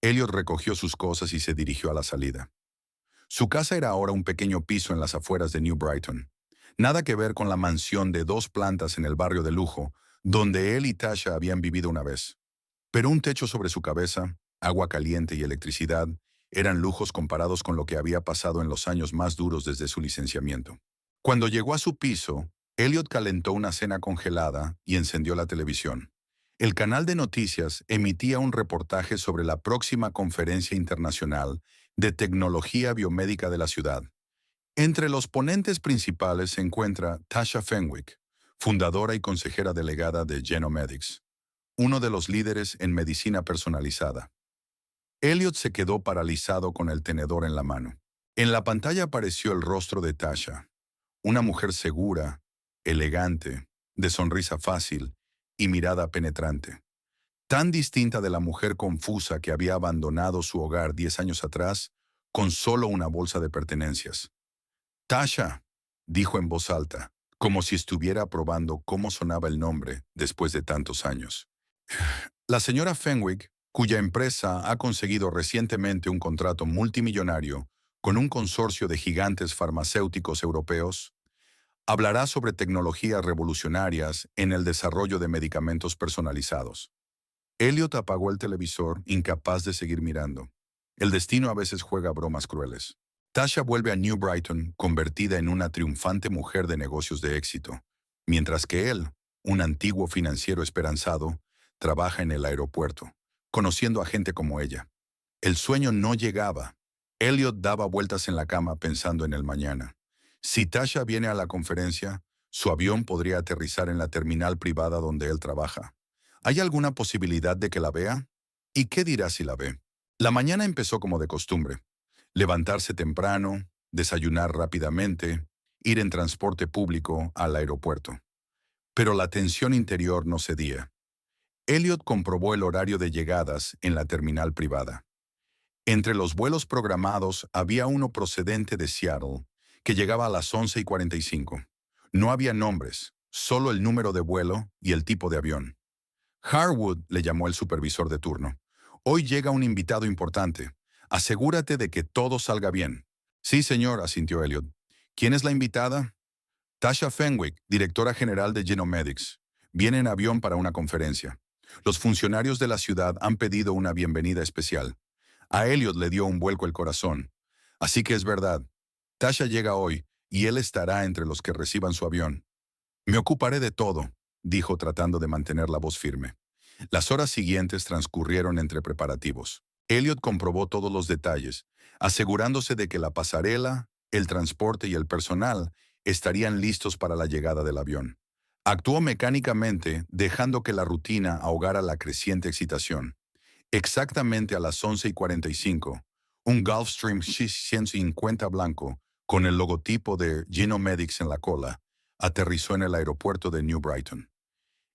Elliot recogió sus cosas y se dirigió a la salida. Su casa era ahora un pequeño piso en las afueras de New Brighton. Nada que ver con la mansión de 2 plantas en el barrio de lujo, donde él y Tasha habían vivido una vez. Pero un techo sobre su cabeza, agua caliente y electricidad eran lujos comparados con lo que había pasado en los años más duros desde su licenciamiento. Cuando llegó a su piso, Elliot calentó una cena congelada y encendió la televisión. El canal de noticias emitía un reportaje sobre la próxima conferencia internacional de tecnología biomédica de la ciudad. Entre los ponentes principales se encuentra Tasha Fenwick, fundadora y consejera delegada de Genomedics, uno de los líderes en medicina personalizada. Elliot se quedó paralizado con el tenedor en la mano. En la pantalla apareció el rostro de Tasha, una mujer segura, elegante, de sonrisa fácil y mirada penetrante. Tan distinta de la mujer confusa que había abandonado su hogar 10 años atrás con solo una bolsa de pertenencias. Tasha, dijo en voz alta, como si estuviera probando cómo sonaba el nombre después de tantos años. La señora Fenwick, cuya empresa ha conseguido recientemente un contrato multimillonario con un consorcio de gigantes farmacéuticos europeos, hablará sobre tecnologías revolucionarias en el desarrollo de medicamentos personalizados. Elliot apagó el televisor, incapaz de seguir mirando. El destino a veces juega bromas crueles. Tasha vuelve a New Brighton convertida en una triunfante mujer de negocios de éxito, mientras que él, un antiguo financiero esperanzado, trabaja en el aeropuerto, conociendo a gente como ella. El sueño no llegaba. Elliot daba vueltas en la cama pensando en el mañana. Si Tasha viene a la conferencia, su avión podría aterrizar en la terminal privada donde él trabaja. ¿Hay alguna posibilidad de que la vea? ¿Y qué dirá si la ve? La mañana empezó como de costumbre. Levantarse temprano, desayunar rápidamente, ir en transporte público al aeropuerto. Pero la tensión interior no cedía. Elliot comprobó el horario de llegadas en la terminal privada. Entre los vuelos programados había uno procedente de Seattle, que llegaba a las 11:45. No había nombres, solo el número de vuelo y el tipo de avión. Harwood, le llamó el supervisor de turno. Hoy llega un invitado importante. Asegúrate de que todo salga bien. Sí, señor, asintió Elliot. ¿Quién es la invitada? Tasha Fenwick, directora general de Genomedics. Viene en avión para una conferencia. Los funcionarios de la ciudad han pedido una bienvenida especial. A Elliot le dio un vuelco el corazón. Así que es verdad. Tasha llega hoy y él estará entre los que reciban su avión. Me ocuparé de todo, dijo tratando de mantener la voz firme. Las horas siguientes transcurrieron entre preparativos. Elliot comprobó todos los detalles, asegurándose de que la pasarela, el transporte y el personal estarían listos para la llegada del avión. Actuó mecánicamente, dejando que la rutina ahogara la creciente excitación. Exactamente a las 11:45, un Gulfstream C-150 blanco, con el logotipo de Genomedics en la cola, aterrizó en el aeropuerto de New Brighton.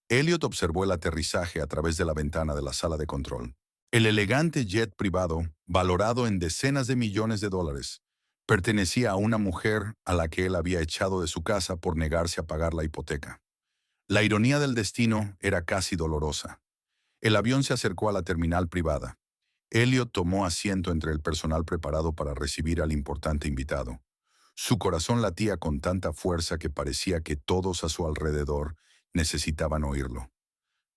Elliot observó el aterrizaje a través de la ventana de la sala de control. El elegante jet privado, valorado en decenas de millones de dólares, pertenecía a una mujer a la que él había echado de su casa por negarse a pagar la hipoteca. La ironía del destino era casi dolorosa. El avión se acercó a la terminal privada. Elliot tomó asiento entre el personal preparado para recibir al importante invitado. Su corazón latía con tanta fuerza que parecía que todos a su alrededor necesitaban oírlo.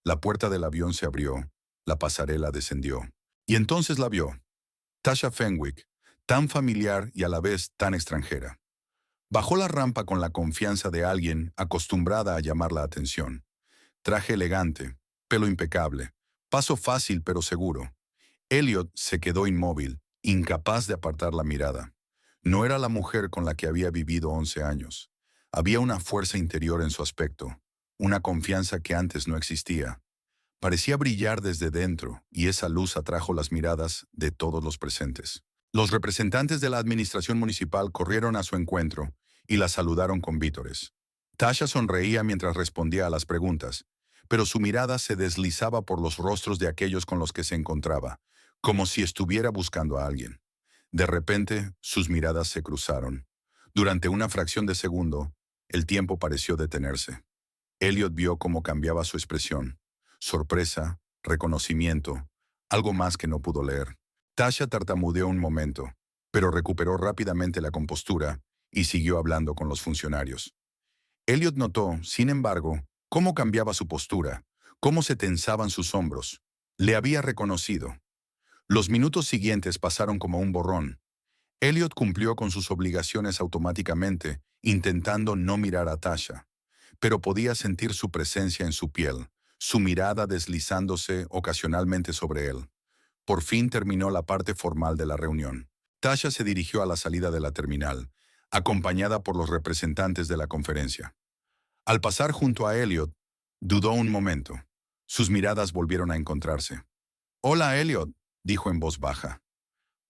La puerta del avión se abrió, la pasarela descendió. Y entonces la vio. Tasha Fenwick, tan familiar y a la vez tan extranjera. Bajó la rampa con la confianza de alguien acostumbrada a llamar la atención. Traje elegante, pelo impecable, paso fácil pero seguro. Elliot se quedó inmóvil, incapaz de apartar la mirada. No era la mujer con la que había vivido 11 años. Había una fuerza interior en su aspecto, una confianza que antes no existía. Parecía brillar desde dentro, y esa luz atrajo las miradas de todos los presentes. Los representantes de la administración municipal corrieron a su encuentro y la saludaron con vítores. Tasha sonreía mientras respondía a las preguntas, pero su mirada se deslizaba por los rostros de aquellos con los que se encontraba, como si estuviera buscando a alguien. De repente, sus miradas se cruzaron. Durante una fracción de segundo, el tiempo pareció detenerse. Elliot vio cómo cambiaba su expresión. Sorpresa, reconocimiento, algo más que no pudo leer. Tasha tartamudeó un momento, pero recuperó rápidamente la compostura y siguió hablando con los funcionarios. Elliot notó, sin embargo, cómo cambiaba su postura, cómo se tensaban sus hombros. Le había reconocido. Los minutos siguientes pasaron como un borrón. Elliot cumplió con sus obligaciones automáticamente, intentando no mirar a Tasha, pero podía sentir su presencia en su piel, su mirada deslizándose ocasionalmente sobre él. Por fin terminó la parte formal de la reunión. Tasha se dirigió a la salida de la terminal, acompañada por los representantes de la conferencia. Al pasar junto a Elliot, dudó un momento. Sus miradas volvieron a encontrarse. «Hola, Elliot», dijo en voz baja.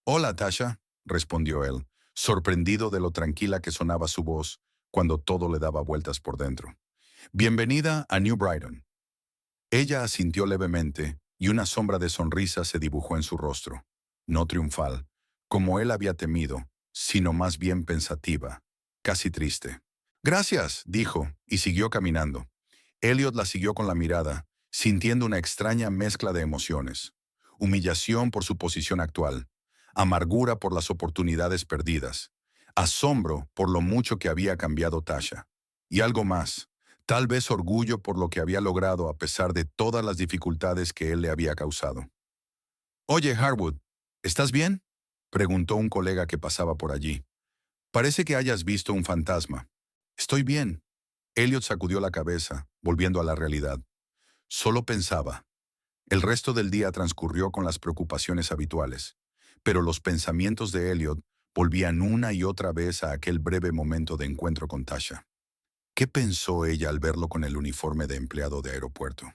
«Hola, Tasha», respondió él, sorprendido de lo tranquila que sonaba su voz cuando todo le daba vueltas por dentro. «Bienvenida a New Brighton». Ella asintió levemente y una sombra de sonrisa se dibujó en su rostro, no triunfal, como él había temido, sino más bien pensativa, casi triste. «Gracias», dijo, y siguió caminando. Elliot la siguió con la mirada, sintiendo una extraña mezcla de emociones. Humillación por su posición actual, amargura por las oportunidades perdidas, asombro por lo mucho que había cambiado Tasha, y algo más, tal vez orgullo por lo que había logrado a pesar de todas las dificultades que él le había causado. «Oye, Harwood, ¿estás bien?», preguntó un colega que pasaba por allí. «Parece que hayas visto un fantasma». «Estoy bien». Elliot sacudió la cabeza, volviendo a la realidad. Solo pensaba. El resto del día transcurrió con las preocupaciones habituales, pero los pensamientos de Elliot volvían una y otra vez a aquel breve momento de encuentro con Tasha. ¿Qué pensó ella al verlo con el uniforme de empleado de aeropuerto?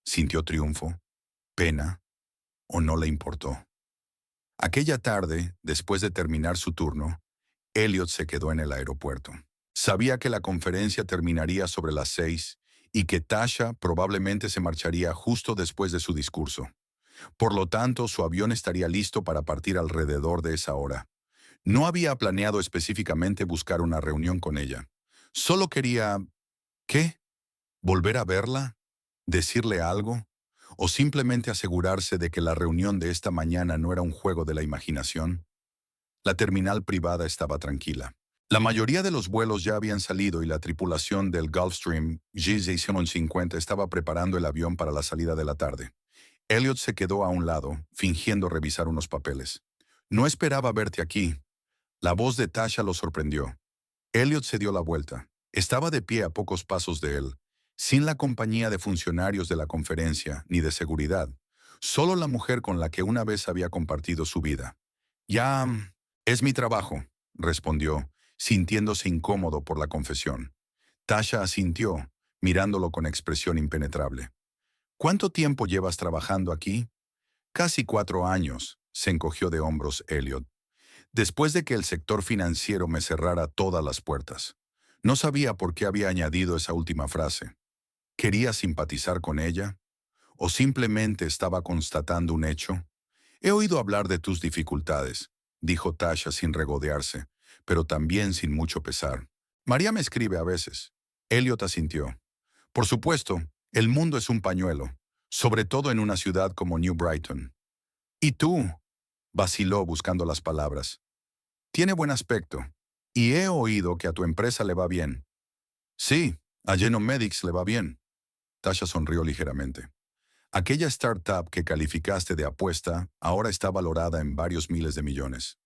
¿Sintió triunfo? ¿Pena? ¿O no le importó? Aquella tarde, después de terminar su turno, Elliot se quedó en el aeropuerto. Sabía que la conferencia terminaría sobre las 6 y que Tasha probablemente se marcharía justo después de su discurso. Por lo tanto, su avión estaría listo para partir alrededor de esa hora. No había planeado específicamente buscar una reunión con ella. Solo quería... ¿qué? ¿Volver a verla? ¿Decirle algo? ¿O simplemente asegurarse de que la reunión de esta mañana no era un juego de la imaginación? La terminal privada estaba tranquila. La mayoría de los vuelos ya habían salido y la tripulación del Gulfstream G650 estaba preparando el avión para la salida de la tarde. Elliot se quedó a un lado, fingiendo revisar unos papeles. «No esperaba verte aquí». La voz de Tasha lo sorprendió. Elliot se dio la vuelta. Estaba de pie a pocos pasos de él, sin la compañía de funcionarios de la conferencia ni de seguridad, solo la mujer con la que una vez había compartido su vida. «Ya, es mi trabajo», respondió, sintiéndose incómodo por la confesión. Tasha asintió, mirándolo con expresión impenetrable. «¿Cuánto tiempo llevas trabajando aquí?» «Casi 4 años», se encogió de hombros Elliot. «Después de que el sector financiero me cerrara todas las puertas». No sabía por qué había añadido esa última frase. ¿Quería simpatizar con ella? ¿O simplemente estaba constatando un hecho? «He oído hablar de tus dificultades», dijo Tasha sin regodearse, pero también sin mucho pesar. «María me escribe a veces». Elliot asintió. «Por supuesto, el mundo es un pañuelo, sobre todo en una ciudad como New Brighton». «¿Y tú?», vaciló buscando las palabras. «Tiene buen aspecto, y he oído que a tu empresa le va bien». «Sí, a Genomedics le va bien». Tasha sonrió ligeramente. «Aquella startup que calificaste de apuesta ahora está valorada en varios miles de millones».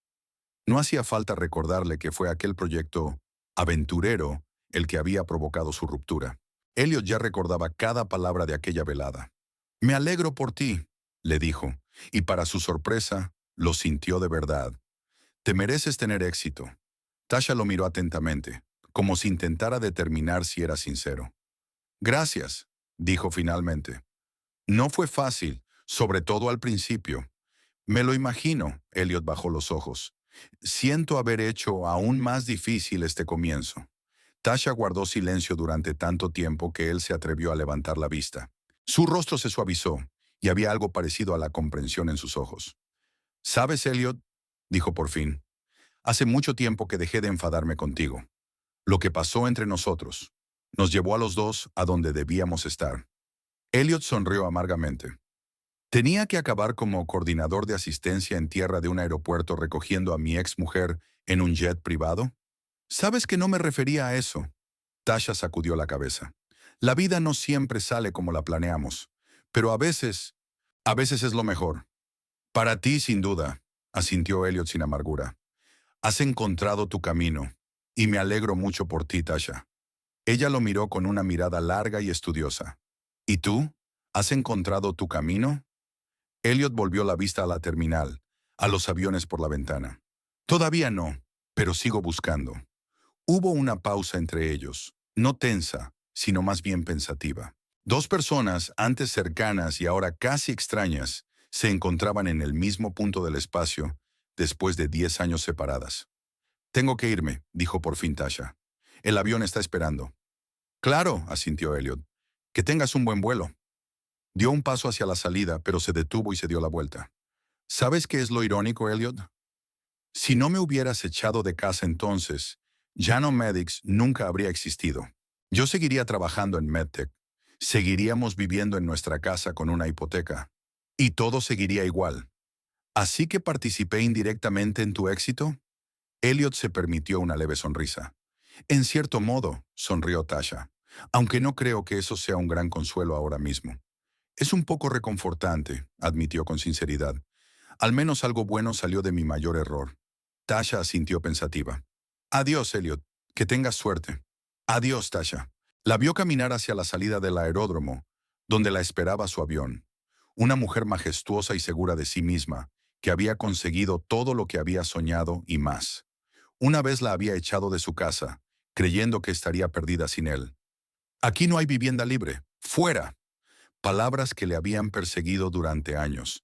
No hacía falta recordarle que fue aquel proyecto aventurero el que había provocado su ruptura. Elliot ya recordaba cada palabra de aquella velada. «Me alegro por ti», le dijo, y para su sorpresa, lo sintió de verdad. «Te mereces tener éxito». Tasha lo miró atentamente. como si intentara determinar si era sincero. Gracias, dijo finalmente. No fue fácil, sobre todo al principio. Me lo imagino, Elliot bajó los ojos. Siento haber hecho aún más difícil este comienzo. Tasha guardó silencio durante tanto tiempo que él se atrevió a levantar la vista. Su rostro se suavizó y había algo parecido a la comprensión en sus ojos. ¿Sabes, Elliot? Dijo por fin. Hace mucho tiempo que dejé de enfadarme contigo. Lo que pasó entre nosotros nos llevó a los dos a donde debíamos estar. Elliot sonrió amargamente. Tenía que acabar como coordinador de asistencia en tierra de un aeropuerto recogiendo a mi ex mujer en un jet privado. ¿Sabes que no me refería a eso? Tasha sacudió la cabeza. La vida no siempre sale como la planeamos, pero a veces es lo mejor. Para ti, sin duda, asintió Elliot sin amargura. Has encontrado tu camino, y me alegro mucho por ti, Tasha. Ella lo miró con una mirada larga y estudiosa. ¿Y tú? ¿Has encontrado tu camino? Elliot volvió la vista a la terminal, a los aviones por la ventana. Todavía no, pero sigo buscando. Hubo una pausa entre ellos, no tensa, sino más bien pensativa. Dos personas, antes cercanas y ahora casi extrañas, se encontraban en el mismo punto del espacio, después de 10 años separadas. Tengo que irme, dijo por fin Tasha. El avión está esperando. Claro, asintió Elliot. Que tengas un buen vuelo. Dio un paso hacia la salida, pero se detuvo y se dio la vuelta. ¿Sabes qué es lo irónico, Elliot? Si no me hubieras echado de casa entonces, Janomedics nunca habría existido. Yo seguiría trabajando en MedTech, seguiríamos viviendo en nuestra casa con una hipoteca, y todo seguiría igual. ¿Así que participé indirectamente en tu éxito? Elliot se permitió una leve sonrisa. En cierto modo, sonrió Tasha, aunque no creo que eso sea un gran consuelo ahora mismo. Es un poco reconfortante, admitió con sinceridad. Al menos algo bueno salió de mi mayor error. Tasha asintió pensativa. Adiós, Elliot. Que tengas suerte. Adiós, Tasha. La vio caminar hacia la salida del aeródromo, donde la esperaba su avión. Una mujer majestuosa y segura de sí misma, que había conseguido todo lo que había soñado y más. Una vez la había echado de su casa, creyendo que estaría perdida sin él. Aquí no hay vivienda libre. ¡Fuera! Palabras que le habían perseguido durante años.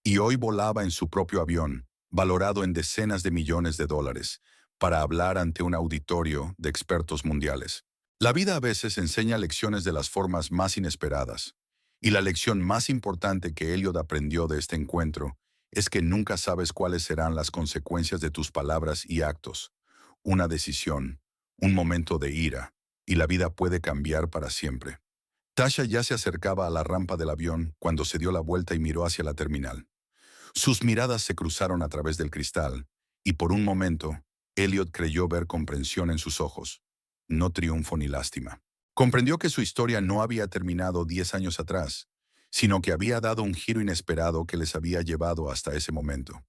Y hoy volaba en su propio avión, valorado en decenas de millones de dólares, para hablar ante un auditorio de expertos mundiales. La vida a veces enseña lecciones de las formas más inesperadas. Y la lección más importante que Elliot aprendió de este encuentro es que nunca sabes cuáles serán las consecuencias de tus palabras y actos. Una decisión, un momento de ira, y la vida puede cambiar para siempre. Tasha ya se acercaba a la rampa del avión cuando se dio la vuelta y miró hacia la terminal. Sus miradas se cruzaron a través del cristal, y por un momento, Elliot creyó ver comprensión en sus ojos, no triunfo ni lástima. Comprendió que su historia no había terminado 10 años atrás, sino que había dado un giro inesperado que les había llevado hasta ese momento.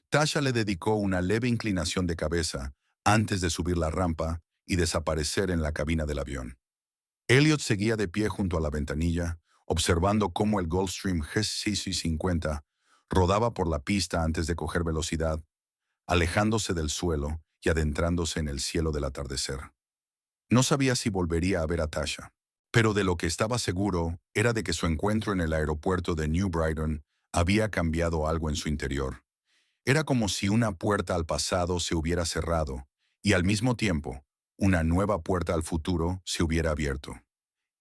Tasha le dedicó una leve inclinación de cabeza antes de subir la rampa y desaparecer en la cabina del avión. Elliot seguía de pie junto a la ventanilla, observando cómo el Gulfstream GC-50 rodaba por la pista antes de coger velocidad, alejándose del suelo y adentrándose en el cielo del atardecer. No sabía si volvería a ver a Tasha, pero de lo que estaba seguro era de que su encuentro en el aeropuerto de New Brighton había cambiado algo en su interior. Era como si una puerta al pasado se hubiera cerrado y al mismo tiempo una nueva puerta al futuro se hubiera abierto.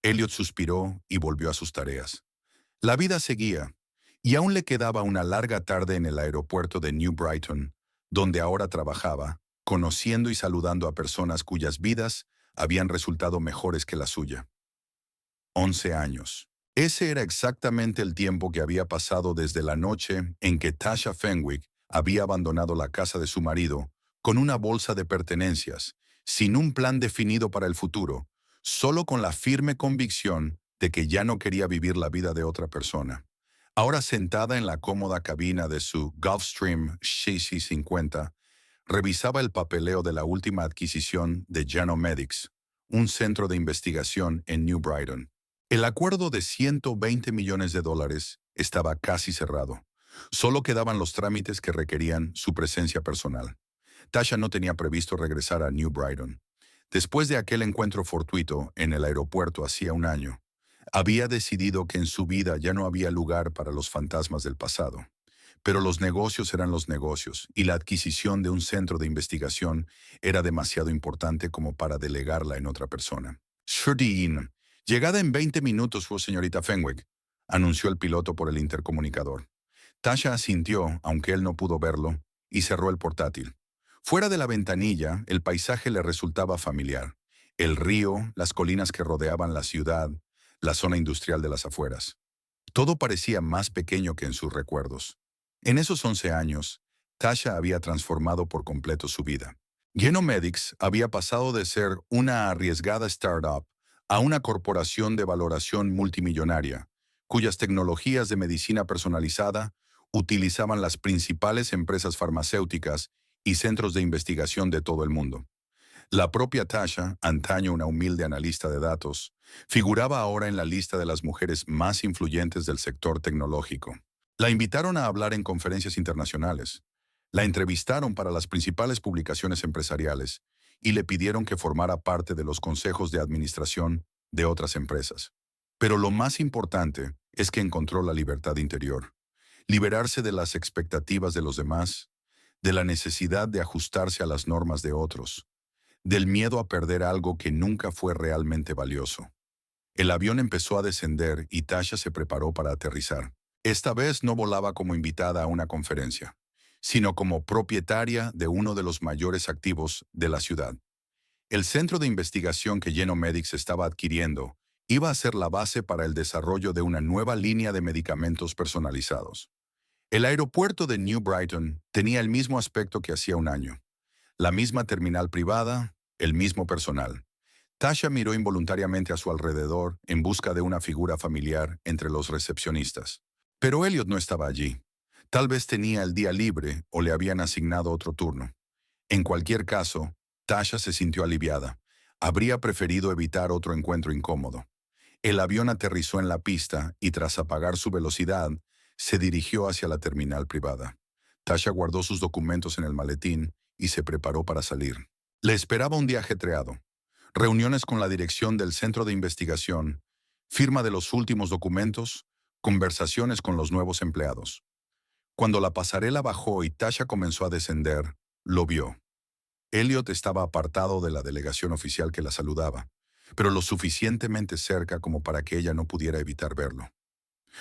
Elliot suspiró y volvió a sus tareas. La vida seguía, y aún le quedaba una larga tarde en el aeropuerto de New Brighton, donde ahora trabajaba, conociendo y saludando a personas cuyas vidas habían resultado mejores que la suya. 11 años. Ese era exactamente el tiempo que había pasado desde la noche en que Tasha Fenwick había abandonado la casa de su marido con una bolsa de pertenencias, sin un plan definido para el futuro, solo con la firme convicción de que ya no quería vivir la vida de otra persona. Ahora sentada en la cómoda cabina de su Gulfstream GC-50, revisaba el papeleo de la última adquisición de Janomedics, un centro de investigación en New Brighton. El acuerdo de $120 millones estaba casi cerrado. Solo quedaban los trámites que requerían su presencia personal. Tasha no tenía previsto regresar a New Brighton. Después de aquel encuentro fortuito en el aeropuerto hacía un año, había decidido que en su vida ya no había lugar para los fantasmas del pasado. Pero los negocios eran los negocios y la adquisición de un centro de investigación era demasiado importante como para delegarla en otra persona. Shurdin, llegada en 20 minutos fue señorita Fenwick, anunció el piloto por el intercomunicador. Tasha asintió, aunque él no pudo verlo, y cerró el portátil. Fuera de la ventanilla, el paisaje le resultaba familiar. El río, las colinas que rodeaban la ciudad, la zona industrial de las afueras. Todo parecía más pequeño que en sus recuerdos. En esos 11 años, Tasha había transformado por completo su vida. Genomedics había pasado de ser una arriesgada startup a una corporación de valoración multimillonaria, cuyas tecnologías de medicina personalizada utilizaban las principales empresas farmacéuticas y centros de investigación de todo el mundo. La propia Tasha, antaño una humilde analista de datos, figuraba ahora en la lista de las mujeres más influyentes del sector tecnológico. La invitaron a hablar en conferencias internacionales, la entrevistaron para las principales publicaciones empresariales y le pidieron que formara parte de los consejos de administración de otras empresas. Pero lo más importante es que encontró la libertad interior, liberarse de las expectativas de los demás, de la necesidad de ajustarse a las normas de otros, del miedo a perder algo que nunca fue realmente valioso. El avión empezó a descender y Tasha se preparó para aterrizar. Esta vez no volaba como invitada a una conferencia, sino como propietaria de uno de los mayores activos de la ciudad. El centro de investigación que Genomedics estaba adquiriendo iba a ser la base para el desarrollo de una nueva línea de medicamentos personalizados. El aeropuerto de New Brighton tenía el mismo aspecto que hacía un año. La misma terminal privada, el mismo personal. Tasha miró involuntariamente a su alrededor en busca de una figura familiar entre los recepcionistas. Pero Elliot no estaba allí. Tal vez tenía el día libre o le habían asignado otro turno. En cualquier caso, Tasha se sintió aliviada. Habría preferido evitar otro encuentro incómodo. El avión aterrizó en la pista y tras apagar su velocidad, se dirigió hacia la terminal privada. Tasha guardó sus documentos en el maletín y se preparó para salir. Le esperaba un día ajetreado. Reuniones con la dirección del centro de investigación, firma de los últimos documentos, conversaciones con los nuevos empleados. Cuando la pasarela bajó y Tasha comenzó a descender, lo vio. Elliot estaba apartado de la delegación oficial que la saludaba, pero lo suficientemente cerca como para que ella no pudiera evitar verlo.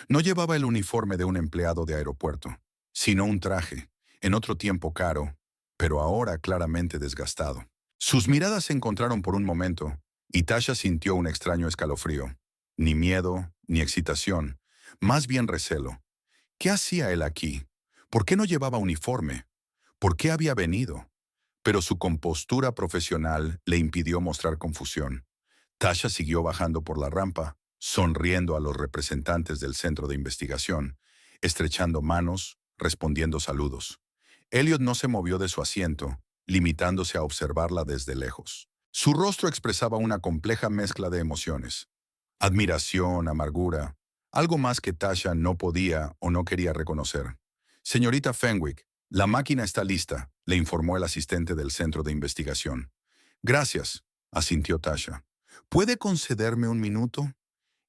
No llevaba el uniforme de un empleado de aeropuerto, sino un traje, en otro tiempo caro, pero ahora claramente desgastado. Sus miradas se encontraron por un momento, y Tasha sintió un extraño escalofrío. Ni miedo, ni excitación, más bien recelo. ¿Qué hacía él aquí? ¿Por qué no llevaba uniforme? ¿Por qué había venido? Pero su compostura profesional le impidió mostrar confusión. Tasha siguió bajando por la rampa, sonriendo a los representantes del centro de investigación, estrechando manos, respondiendo saludos. Elliot no se movió de su asiento, limitándose a observarla desde lejos. Su rostro expresaba una compleja mezcla de emociones. Admiración, amargura, algo más que Tasha no podía o no quería reconocer. Señorita Fenwick, la máquina está lista, le informó el asistente del centro de investigación. Gracias, asintió Tasha. ¿Puede concederme un minuto?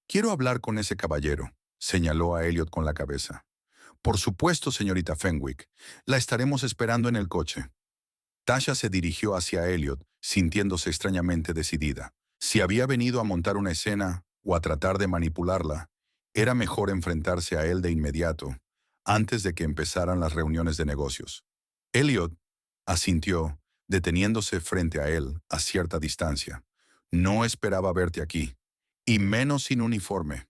Quiero hablar con ese caballero, señaló a Elliot con la cabeza. Por supuesto, señorita Fenwick. La estaremos esperando en el coche. Tasha se dirigió hacia Elliot, sintiéndose extrañamente decidida. Si había venido a montar una escena o a tratar de manipularla, era mejor enfrentarse a él de inmediato, antes de que empezaran las reuniones de negocios. Elliot asintió, deteniéndose frente a él a cierta distancia. No esperaba verte aquí, y menos sin uniforme.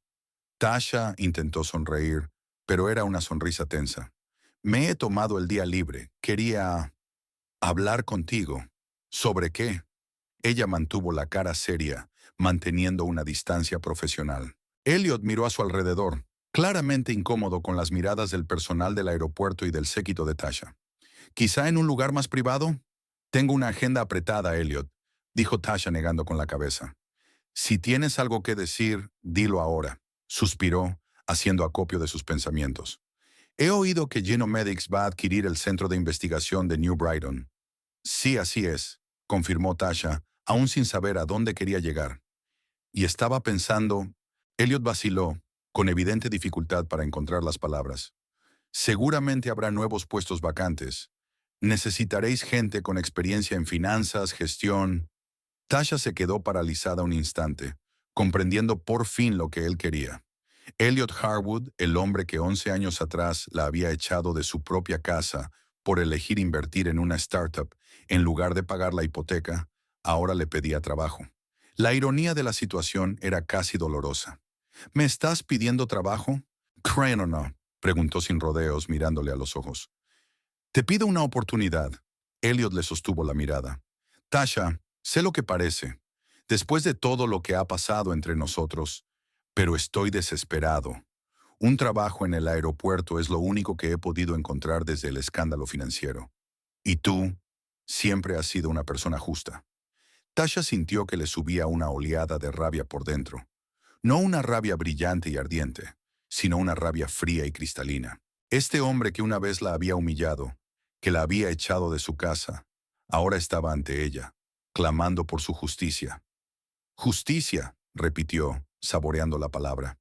Tasha intentó sonreír, pero era una sonrisa tensa. Me he tomado el día libre. Quería hablar contigo. ¿Sobre qué? Ella mantuvo la cara seria, manteniendo una distancia profesional. Elliot miró a su alrededor, claramente incómodo con las miradas del personal del aeropuerto y del séquito de Tasha. ¿Quizá en un lugar más privado? Tengo una agenda apretada, Elliot, dijo Tasha negando con la cabeza. Si tienes algo que decir, dilo ahora, suspiró, haciendo acopio de sus pensamientos. He oído que Genomedics va a adquirir el centro de investigación de New Brighton. Sí, así es, confirmó Tasha, aún sin saber a dónde quería llegar. Y estaba pensando, Elliot vaciló, con evidente dificultad para encontrar las palabras. Seguramente habrá nuevos puestos vacantes. Necesitaréis gente con experiencia en finanzas, gestión. Tasha se quedó paralizada un instante, comprendiendo por fin lo que él quería. Elliot Harwood, el hombre que 11 años atrás la había echado de su propia casa por elegir invertir en una startup en lugar de pagar la hipoteca, ahora le pedía trabajo. La ironía de la situación era casi dolorosa. ¿Me estás pidiendo trabajo? ¿Creen o no? Preguntó sin rodeos, mirándole a los ojos. Te pido una oportunidad. Elliot le sostuvo la mirada. Tasha, sé lo que parece, después de todo lo que ha pasado entre nosotros, pero estoy desesperado. Un trabajo en el aeropuerto es lo único que he podido encontrar desde el escándalo financiero. Y tú, siempre has sido una persona justa. Tasha sintió que le subía una oleada de rabia por dentro. No una rabia brillante y ardiente, sino una rabia fría y cristalina. Este hombre que una vez la había humillado, que la había echado de su casa, ahora estaba ante ella, clamando por su justicia. Justicia, repitió, saboreando la palabra.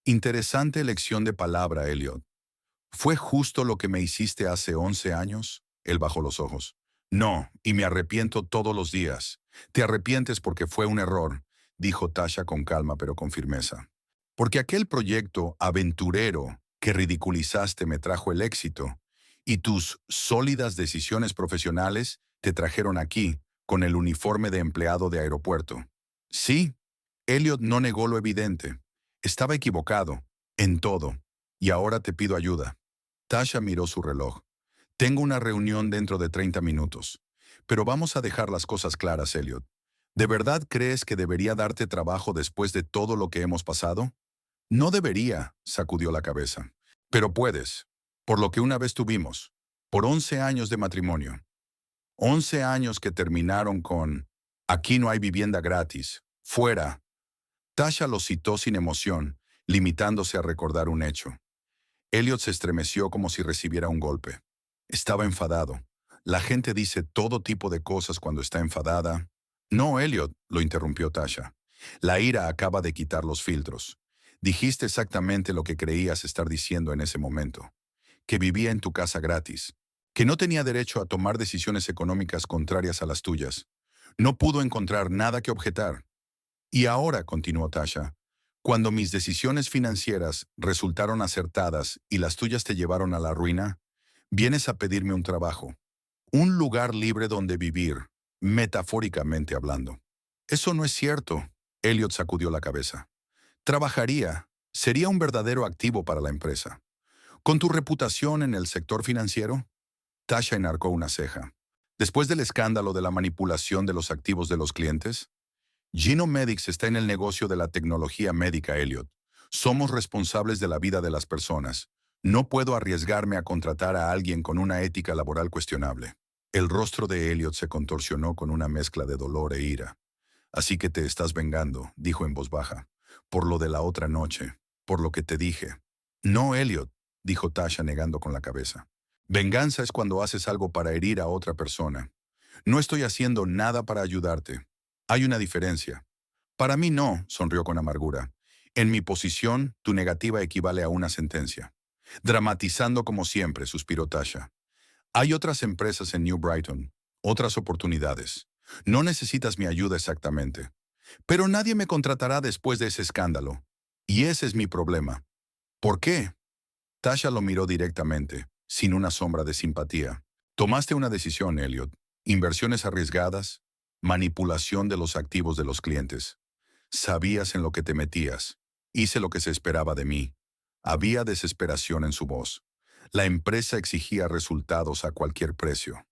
Interesante elección de palabra, Elliot. ¿Fue justo lo que me hiciste hace 11 años? Él bajó los ojos. No, y me arrepiento todos los días. Te arrepientes porque fue un error, dijo Tasha con calma pero con firmeza. Porque aquel proyecto aventurero que ridiculizaste me trajo el éxito, y tus sólidas decisiones profesionales te trajeron aquí, con el uniforme de empleado de aeropuerto. Sí, Elliot no negó lo evidente. Estaba equivocado, en todo, y ahora te pido ayuda. Tasha miró su reloj. Tengo una reunión dentro de 30 minutos. Pero vamos a dejar las cosas claras, Elliot. ¿De verdad crees que debería darte trabajo después de todo lo que hemos pasado? No debería, sacudió la cabeza. Pero puedes, por lo que una vez tuvimos, por 11 años de matrimonio. 11 años que terminaron con «Aquí no hay vivienda gratis. Fuera». Tasha lo citó sin emoción, limitándose a recordar un hecho. Elliot se estremeció como si recibiera un golpe. Estaba enfadado. La gente dice todo tipo de cosas cuando está enfadada. No, Elliot, lo interrumpió Tasha. La ira acaba de quitar los filtros. Dijiste exactamente lo que creías estar diciendo en ese momento. Que vivía en tu casa gratis. Que no tenía derecho a tomar decisiones económicas contrarias a las tuyas. No pudo encontrar nada que objetar. Y ahora, continuó Tasha, cuando mis decisiones financieras resultaron acertadas y las tuyas te llevaron a la ruina, vienes a pedirme un trabajo, un lugar libre donde vivir, metafóricamente hablando. Eso no es cierto, Elliot sacudió la cabeza. Trabajaría, sería un verdadero activo para la empresa. ¿Con tu reputación en el sector financiero? Tasha enarcó una ceja. Después del escándalo de la manipulación de los activos de los clientes, Genomedics está en el negocio de la tecnología médica, Elliot. Somos responsables de la vida de las personas. No puedo arriesgarme a contratar a alguien con una ética laboral cuestionable. El rostro de Elliot se contorsionó con una mezcla de dolor e ira. Así que te estás vengando, dijo en voz baja, por lo de la otra noche, por lo que te dije. No, Elliot, dijo Tasha negando con la cabeza. Venganza es cuando haces algo para herir a otra persona. No estoy haciendo nada para ayudarte. Hay una diferencia. Para mí no, sonrió con amargura. En mi posición, tu negativa equivale a una sentencia. Dramatizando como siempre, suspiró Tasha. Hay otras empresas en New Brighton, otras oportunidades. No necesitas mi ayuda exactamente. Pero nadie me contratará después de ese escándalo. Y ese es mi problema. ¿Por qué? Tasha lo miró directamente, sin una sombra de simpatía. Tomaste una decisión, Elliot. Inversiones arriesgadas, manipulación de los activos de los clientes. Sabías en lo que te metías. Hice lo que se esperaba de mí. Había desesperación en su voz. La empresa exigía resultados a cualquier precio.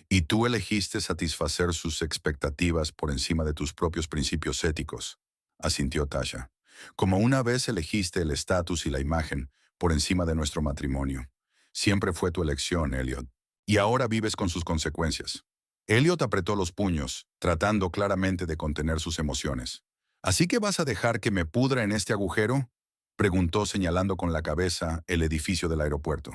Y tú elegiste satisfacer sus expectativas por encima de tus propios principios éticos, asintió Tasha. Como una vez elegiste el estatus y la imagen por encima de nuestro matrimonio. Siempre fue tu elección, Elliot. Y ahora vives con sus consecuencias. Elliot apretó los puños, tratando claramente de contener sus emociones. ¿Así que vas a dejar que me pudra en este agujero?, preguntó señalando con la cabeza el edificio del aeropuerto.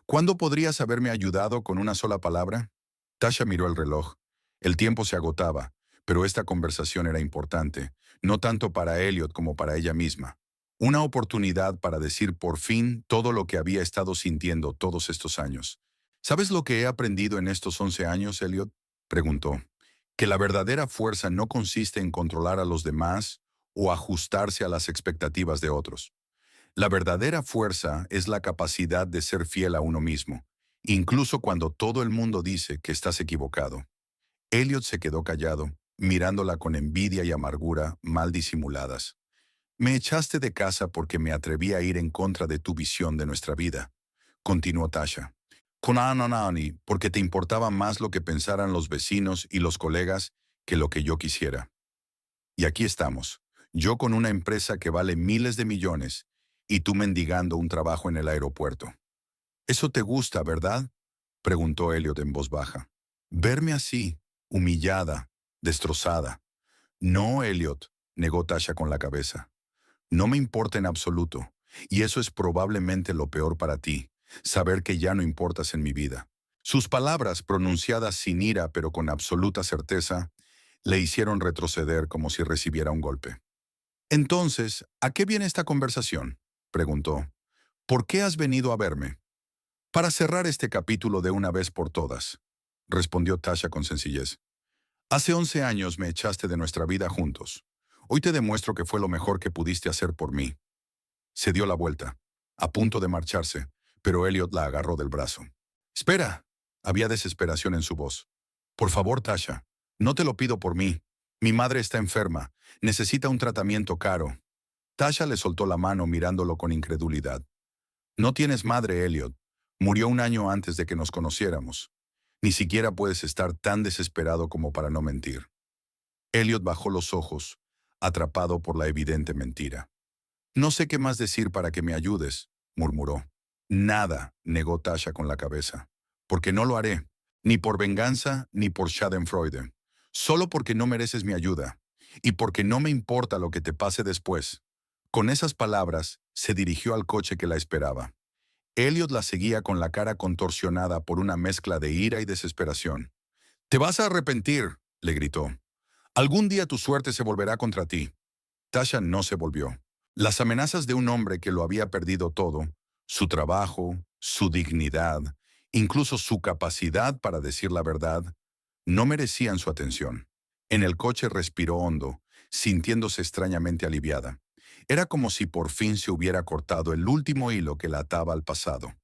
¿Cuándo podrías haberme ayudado con una sola palabra? Tasha miró el reloj. El tiempo se agotaba, Pero esta conversación era importante, no tanto para Elliot como para ella misma. Una oportunidad para decir por fin todo lo que había estado sintiendo todos estos años. ¿Sabes lo que he aprendido en estos 11 años, Elliot? Preguntó. Que la verdadera fuerza no consiste en controlar a los demás o ajustarse a las expectativas de otros. La verdadera fuerza es la capacidad de ser fiel a uno mismo, incluso cuando todo el mundo dice que estás equivocado. Elliot se quedó callado, mirándola con envidia y amargura mal disimuladas. Me echaste de casa porque me atreví a ir en contra de tu visión de nuestra vida, continuó Tasha. Con Ananani, porque te importaba más lo que pensaran los vecinos y los colegas que lo que yo quisiera. Y aquí estamos, yo con una empresa que vale miles de millones y tú mendigando un trabajo en el aeropuerto. ¿Eso te gusta, verdad? Preguntó Elliot en voz baja. Verme así, humillada, destrozada. No, Elliot, negó Tasha con la cabeza. No me importa en absoluto, y eso es probablemente lo peor para ti, saber que ya no importas en mi vida. Sus palabras, pronunciadas sin ira pero con absoluta certeza, le hicieron retroceder como si recibiera un golpe. Entonces, ¿a qué viene esta conversación? Preguntó. ¿Por qué has venido a verme? Para cerrar este capítulo de una vez por todas, respondió Tasha con sencillez. Hace 11 años me echaste de nuestra vida juntos. Hoy te demuestro que fue lo mejor que pudiste hacer por mí. Se dio la vuelta, a punto de marcharse, pero Elliot la agarró del brazo. Espera, había desesperación en su voz. Por favor, Tasha, no te lo pido por mí. Mi madre está enferma, necesita un tratamiento caro. Tasha le soltó la mano mirándolo con incredulidad. No tienes madre, Elliot. Murió un año antes de que nos conociéramos. Ni siquiera puedes estar tan desesperado como para no mentir. Elliot bajó los ojos, atrapado por la evidente mentira. No sé qué más decir para que me ayudes, murmuró. Nada, negó Tasha con la cabeza. Porque no lo haré, ni por venganza ni por Schadenfreude. Solo porque no mereces mi ayuda, y porque no me importa lo que te pase después. Con esas palabras, se dirigió al coche que la esperaba. Elliot la seguía con la cara contorsionada por una mezcla de ira y desesperación. «Te vas a arrepentir», le gritó. «Algún día tu suerte se volverá contra ti». Tasha no se volvió. Las amenazas de un hombre que lo había perdido todo, su trabajo, su dignidad, incluso su capacidad para decir la verdad, no merecían su atención. En el coche respiró hondo, sintiéndose extrañamente aliviada. Era como si por fin se hubiera cortado el último hilo que la ataba al pasado.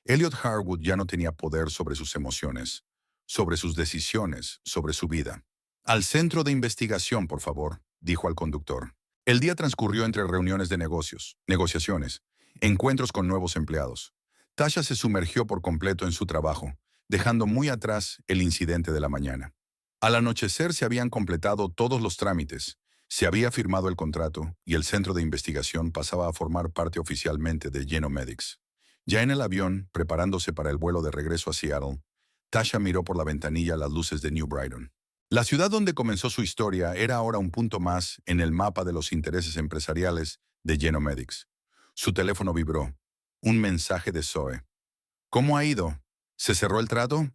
Elliot Harwood ya no tenía poder sobre sus emociones, sobre sus decisiones, sobre su vida. «Al centro de investigación, por favor», dijo al conductor. El día transcurrió entre reuniones de negocios, negociaciones, encuentros con nuevos empleados. Tasha se sumergió por completo en su trabajo, dejando muy atrás el incidente de la mañana. Al anochecer se habían completado todos los trámites, se había firmado el contrato y el centro de investigación pasaba a formar parte oficialmente de Genomedics. Ya en el avión, preparándose para el vuelo de regreso a Seattle, Tasha miró por la ventanilla las luces de New Brighton. La ciudad donde comenzó su historia era ahora un punto más en el mapa de los intereses empresariales de Genomedics. Su teléfono vibró. Un mensaje de Zoe. «¿Cómo ha ido? ¿Se cerró el trato?»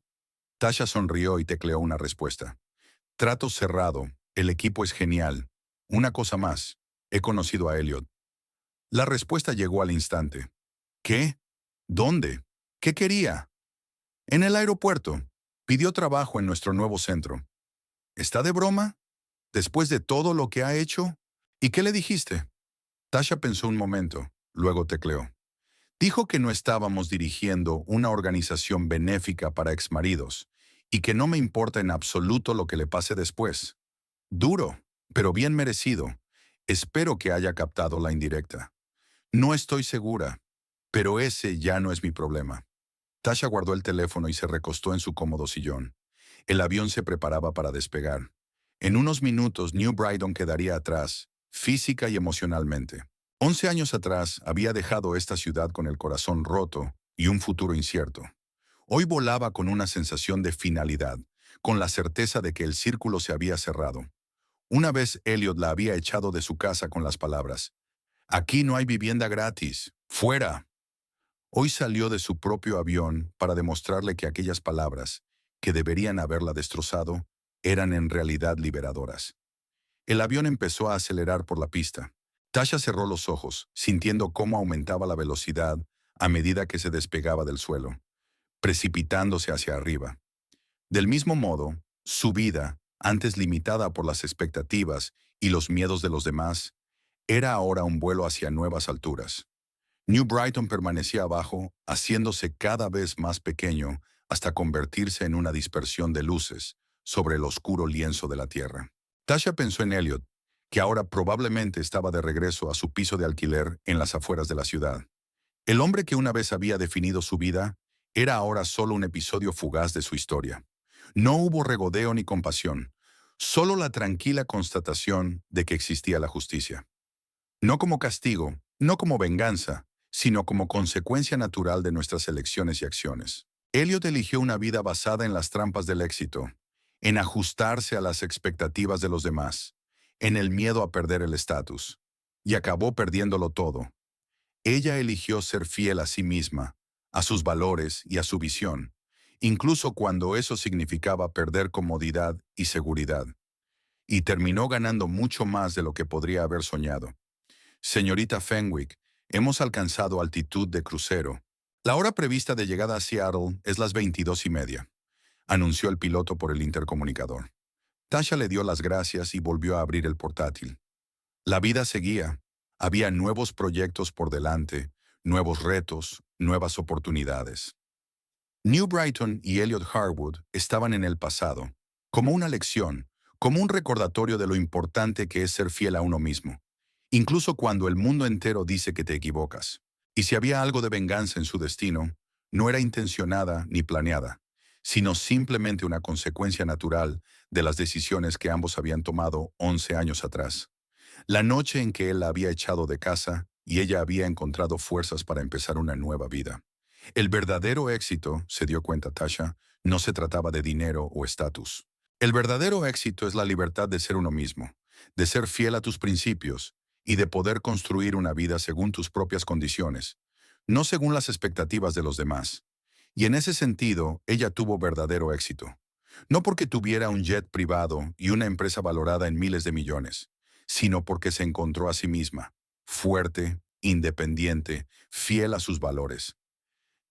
Tasha sonrió y tecleó una respuesta. «Trato cerrado. El equipo es genial. Una cosa más. He conocido a Elliot». La respuesta llegó al instante. «¿Qué? ¿Dónde? ¿Qué quería?» «En el aeropuerto. Pidió trabajo en nuestro nuevo centro». «¿Está de broma? ¿Después de todo lo que ha hecho? ¿Y qué le dijiste?» Tasha pensó un momento, luego tecleó. «Dijo que no estábamos dirigiendo una organización benéfica para exmaridos y que no me importa en absoluto lo que le pase después. Duro, pero bien merecido. Espero que haya captado la indirecta. No estoy segura, pero ese ya no es mi problema». Tasha guardó el teléfono y se recostó en su cómodo sillón. El avión se preparaba para despegar. En unos minutos New Brighton quedaría atrás, física y emocionalmente. 11 años atrás había dejado esta ciudad con el corazón roto y un futuro incierto. Hoy volaba con una sensación de finalidad, con la certeza de que el círculo se había cerrado. Una vez Elliot la había echado de su casa con las palabras: «Aquí no hay vivienda gratis. ¡Fuera!». Hoy salió de su propio avión para demostrarle que aquellas palabras, que deberían haberla destrozado, eran en realidad liberadoras. El avión empezó a acelerar por la pista. Tasha cerró los ojos, sintiendo cómo aumentaba la velocidad a medida que se despegaba del suelo, precipitándose hacia arriba. Del mismo modo, su vida, antes limitada por las expectativas y los miedos de los demás, era ahora un vuelo hacia nuevas alturas. New Brighton permanecía abajo, haciéndose cada vez más pequeño hasta convertirse en una dispersión de luces sobre el oscuro lienzo de la tierra. Tasha pensó en Elliot, que ahora probablemente estaba de regreso a su piso de alquiler en las afueras de la ciudad. El hombre que una vez había definido su vida era ahora solo un episodio fugaz de su historia. No hubo regodeo ni compasión, solo la tranquila constatación de que existía la justicia. No como castigo, no como venganza, sino como consecuencia natural de nuestras elecciones y acciones. Elliot eligió una vida basada en las trampas del éxito, en ajustarse a las expectativas de los demás, en el miedo a perder el estatus, y acabó perdiéndolo todo. Ella eligió ser fiel a sí misma, a sus valores y a su visión, incluso cuando eso significaba perder comodidad y seguridad, y terminó ganando mucho más de lo que podría haber soñado. Señorita Fenwick, hemos alcanzado altitud de crucero. La hora prevista de llegada a Seattle es las 22:30, anunció el piloto por el intercomunicador. Tasha le dio las gracias y volvió a abrir el portátil. La vida seguía. Había nuevos proyectos por delante, nuevos retos, nuevas oportunidades. New Brighton y Elliot Harwood estaban en el pasado, como una lección, como un recordatorio de lo importante que es ser fiel a uno mismo, incluso cuando el mundo entero dice que te equivocas. Y si había algo de venganza en su destino, no era intencionada ni planeada, sino simplemente una consecuencia natural de las decisiones que ambos habían tomado 11 años atrás. La noche en que él la había echado de casa y ella había encontrado fuerzas para empezar una nueva vida. El verdadero éxito, se dio cuenta Tasha, no se trataba de dinero o estatus. El verdadero éxito es la libertad de ser uno mismo, de ser fiel a tus principios y de poder construir una vida según tus propias condiciones, no según las expectativas de los demás. Y en ese sentido, ella tuvo verdadero éxito. No porque tuviera un jet privado y una empresa valorada en miles de millones, sino porque se encontró a sí misma, fuerte, independiente, fiel a sus valores.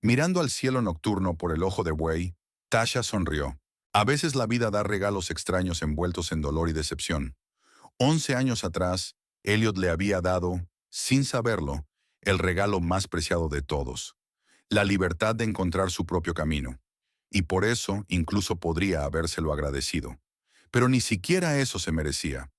Mirando al cielo nocturno por el ojo de buey, Tasha sonrió. A veces la vida da regalos extraños envueltos en dolor y decepción. 11 años atrás, Elliot le había dado, sin saberlo, el regalo más preciado de todos, la libertad de encontrar su propio camino. Y por eso incluso podría habérselo agradecido. Pero ni siquiera eso se merecía.